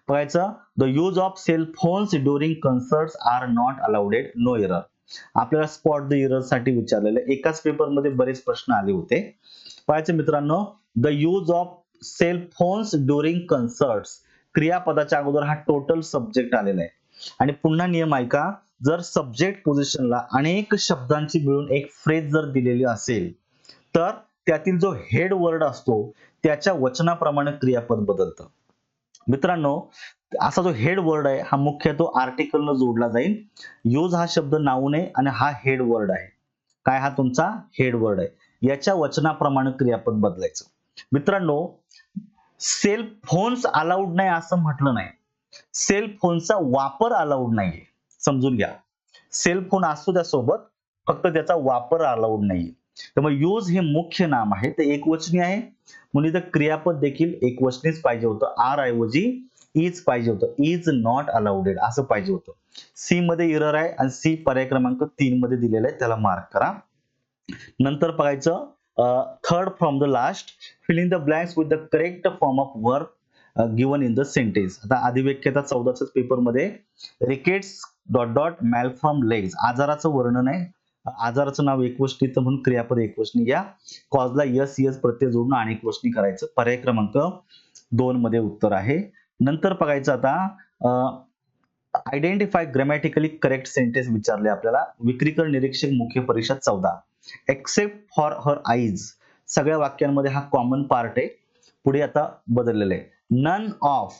बघायचं the use of cell phones during concerts are not allowed, no error. आपल्याला स्पॉट द एरर साठी विचारलेलं, एकाच पेपर मध्ये बरेच प्रश्न आले होते. पाहायचं मित्रांनो, the use of cell phones during concerts, क्रियापदाच्या अगोदर हा टोटल सब्जेक्ट आलेला आहे. आणि पुन्हा नियम ऐका, जर सब्जेक्ट पोझिशनला अनेक शब्दांची मिळून एक फ्रेज जर दिलेली असेल तर त्यातील जो हेड वर्ड असतो त्याच्या वचनाप्रमाणे क्रियापद बदलतं. मित्रांनो, असा जो हेड वर्ड आहे हा मुख्यतो आर्टिकल न जोडला जाईल. यूज हा शब्द नाऊन आहे आणि हा हेड वर्ड आहे. काय हा तुमचा हेड वर्ड आहे, याच्या वचनाप्रमाणे क्रियापद बदलायचं. मित्रांनो, सेल फोन्स अलाउड नाही असं म्हटलं नाही, सेल फोनचा वापर अलाउड नाहीये, समजून घ्या. सेल फोन असतो त्या सोबत, फक्त त्याचा वापर अलाउड नाहीये. त्यामुळे यूज हे मुख्य नाम आहे, ते एकवचनी आहे, म्हणून इथं क्रियापद देखील एकवचनीच पाहिजे होतं. आर ऐवजी इज पाहिजे होतं, इज नॉट अलाउडेड असं पाहिजे होतं. सी मध्ये एरर आहे आणि सी पर्याय क्रमांक 3 मध्ये दिलेला आहे, त्याला मार्क करा. नंतर बघायचं third from the last, filling the blanks with the correct form of verb given in the sentence. आता अधिव्यक्यता 14च्या पेपर मध्ये rickets dot dot malform legs, आजाराचं वर्णन आहे. आजाराचं नाव एकवचनीचं म्हणून क्रियापद एकवचनी घ्या. कॉजला यस यस प्रत्यय जोडून अनेकवचनी करायचं. पर्याय क्रमांक 2 मध्ये उत्तर आहे. नंतर बघायचं आता आयडेंटिफाय ग्रॅमॅटिकली करेक्ट सेंटेन्स विचारले आपल्याला. विक्रीकर निरीक्षक मुख्य परीक्षा 14. एक्सेप्ट फॉर हर आईज, सगळ्या वाक्यांमध्ये हा कॉमन पार्ट आहे. पुढे आता बदललेलं आहे. None of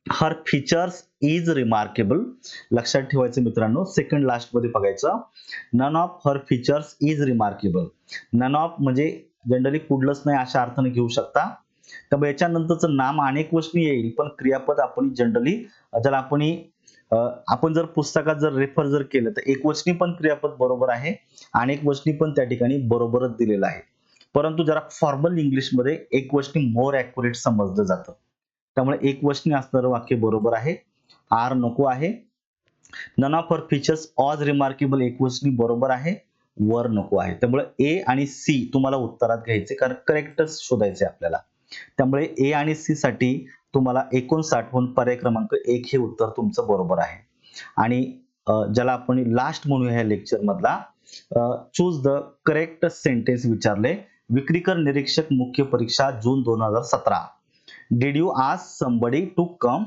her features is remarkable, लक्षात ठेवायचं मित्रांनो. सेकंड लास्ट मध्ये बघायचं, none of her features is remarkable. None of म्हणजे जनरली कुठलंच नाही अशा अर्थाने घेऊ शकता. त्यामुळे याच्यानंतरचं नाम अनेक वचनी येईल, पण क्रियापद आपण जनरली जर आपण जर पुस्तकात जर रेफर जर केलं तर एकवचनी पण क्रियापद बरोबर आहे, अनेक वचनी पण त्या ठिकाणी बरोबरच दिलेलं आहे. परंतु जरा फॉर्मल इंग्लिशमध्ये एकवचनी मोर ऍक्युरेट समजलं जातं. त्यामुळे एकवचनी असणारं वाक्य बरोबर आहे. आर नको आहे. None of her features was remarkable एकवचनी बरोबर आहे. वर नको आहे. त्यामुळे ए आणि सी तुम्हाला उत्तरात घ्यायचे, कारण करेक्टच शोधायचे आपल्याला. त्यामुळे ए आणि सी साठी तुम्हाला 59 हून पर्याय क्रमांक 1 हे उत्तर तुमचं बरोबर आहे. आणि ज्याला आपण लास्ट म्हणूया ह्या लेक्चर मधला, चूज द करेक्ट सेंटेन्स विचारले. विक्रीकर निरीक्षक मुख्य परीक्षा जून 2017. Did you ask somebody to come.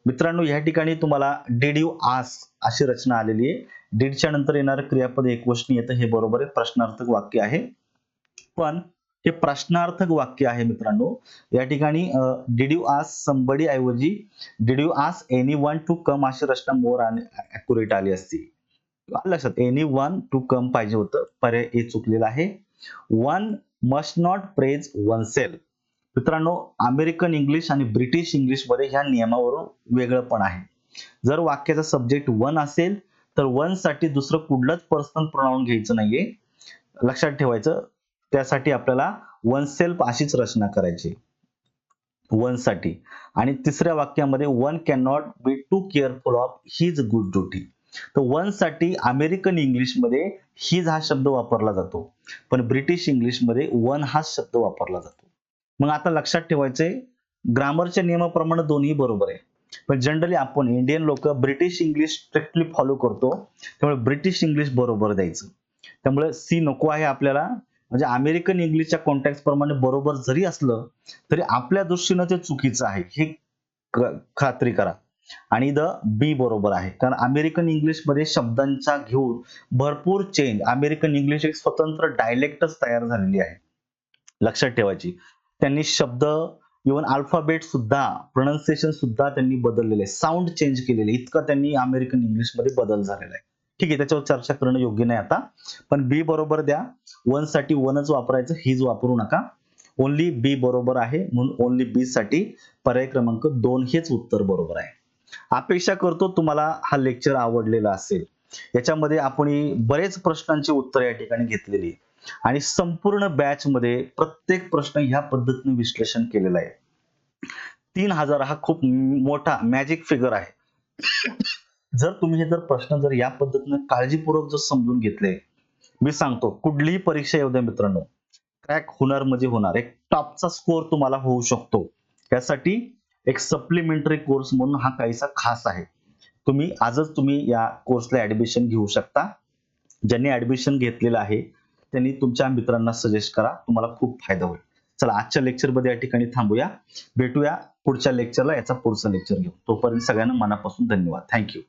मित्रांनो, या ठिकाणी तुम्हाला डिड यू आस्क अशी रचना आलेली आहे. डिडच्या नंतर येणारं क्रियापद एकवचनी येतं, हे बरोबर आहे, प्रश्नार्थक वाक्य आहे. पण हे प्रश्नार्थक वाक्य आहे मित्रांनो. या ठिकाणी डिड यू आस्क समबडी ऐवजी did you ask anyone to come अशी रचना मोर ऍक्युरेट आली असती. लक्षात, एनीवन टू कम पाहिजे होतं, पर्याय ए चुकलेला आहे. One must not praise one self. मित्रांनो, अमेरिकन इंग्लिश आणि ब्रिटिश इंग्लिश मध्ये ह्या नियमावरून वेगळं पण आहे. जर वाक्याचा सब्जेक्ट वन असेल तर वन साठी दुसरं कुठलंच पर्सनल प्रोनाउन घ्यायचं नाहीये, लक्षात ठेवायचं. त्यासाठी आपल्याला वन सेल्फ अशीच रचना करायची वन साठी. आणि तिसऱ्या वाक्यामध्ये one can not be too careful of his good duty. तर वन साठी अमेरिकन इंग्लिश मध्ये हिज हा शब्द वापरला जातो, पण ब्रिटिश इंग्लिश मध्ये वन हा शब्द वापरला जातो. मग आता लक्षात ठेवायचंय, ग्रामरच्या नियमाप्रमाणे दोन्ही बरोबर आहे, पण जनरली आपण इंडियन लोक ब्रिटिश इंग्लिश स्ट्रिक्टली फॉलो करतो, त्यामुळे ब्रिटिश इंग्लिश बरोबर द्यायचं. त्यामुळे सी नको आहे आपल्याला. म्हणजे अमेरिकन इंग्लिशच्या कॉन्टॅक्ट प्रमाणे बरोबर जरी असलं तरी आपल्या दृष्टीनं ते चुकीचं आहे, हे खात्री करा. आणि द बी बरोबर आहे, कारण अमेरिकन इंग्लिश मध्ये शब्दांचा घेऊन भरपूर चेंज, अमेरिकन इंग्लिश एक स्वतंत्र डायलेक्टच तयार झालेली आहे, लक्षात ठेवायची. त्यांनी शब्द, इव्हन अल्फाबेट सुद्धा, प्रोनाउन्सिएशन सुद्धा त्यांनी बदललेले, साऊंड चेंज केलेले, इतका त्यांनी अमेरिकन इंग्लिश मध्ये बदल झालेला आहे. ठीक आहे, त्याच्यावर चर्चा करणं योग्य नाही आता. पण बी बरोबर द्या. वन साठी वनच वापरायचं, हिज वापरू नका. ओनली बी बरोबर आहे, म्हणून ओनली बी साठी पर्याय क्रमांक 2 हेच उत्तर बरोबर आहे. अपेक्षा करतो तुम्हाला हा लेक्चर आवडलेला असेल. याच्यामध्ये आपण बरेच प्रश्नांची उत्तर या ठिकाणी घेतलेली आणि संपूर्ण बॅच मध्ये प्रत्येक प्रश्न ह्या पद्धतीने विश्लेषण केलेलं आहे. 3000 हा खूप मोठा मॅजिक फिगर आहे. जर तुम्ही हे प्रश्न जर या पद्धतीने काळजीपूर्वक जर समजून घेतले, मी सांगतो कुठलीही परीक्षा येऊ द्या मित्रांनो, क्रॅक होणार म्हणजे होणार. एक टॉपचा स्कोर तुम्हाला होऊ शकतो. त्यासाठी एक सप्लिमेंटरी कोर्स म्हणून हा काहीसा खास आहे. तुम्ही आजच या कोर्सला ऍडमिशन घेऊ शकता. ज्यांनी ऍडमिशन घेतलेलं आहे त्यांनी तुमच्या मित्रांना सजेस्ट करा, तुम्हाला खूप फायदा होईल. चला, आजच्या लेक्चरमध्ये या ठिकाणी थांबूया. भेटूया पुढच्या लेक्चरला, याचा पुढचा लेक्चर घेऊ. तोपर्यंत सगळ्यांना मनापासून धन्यवाद. थँक्यू.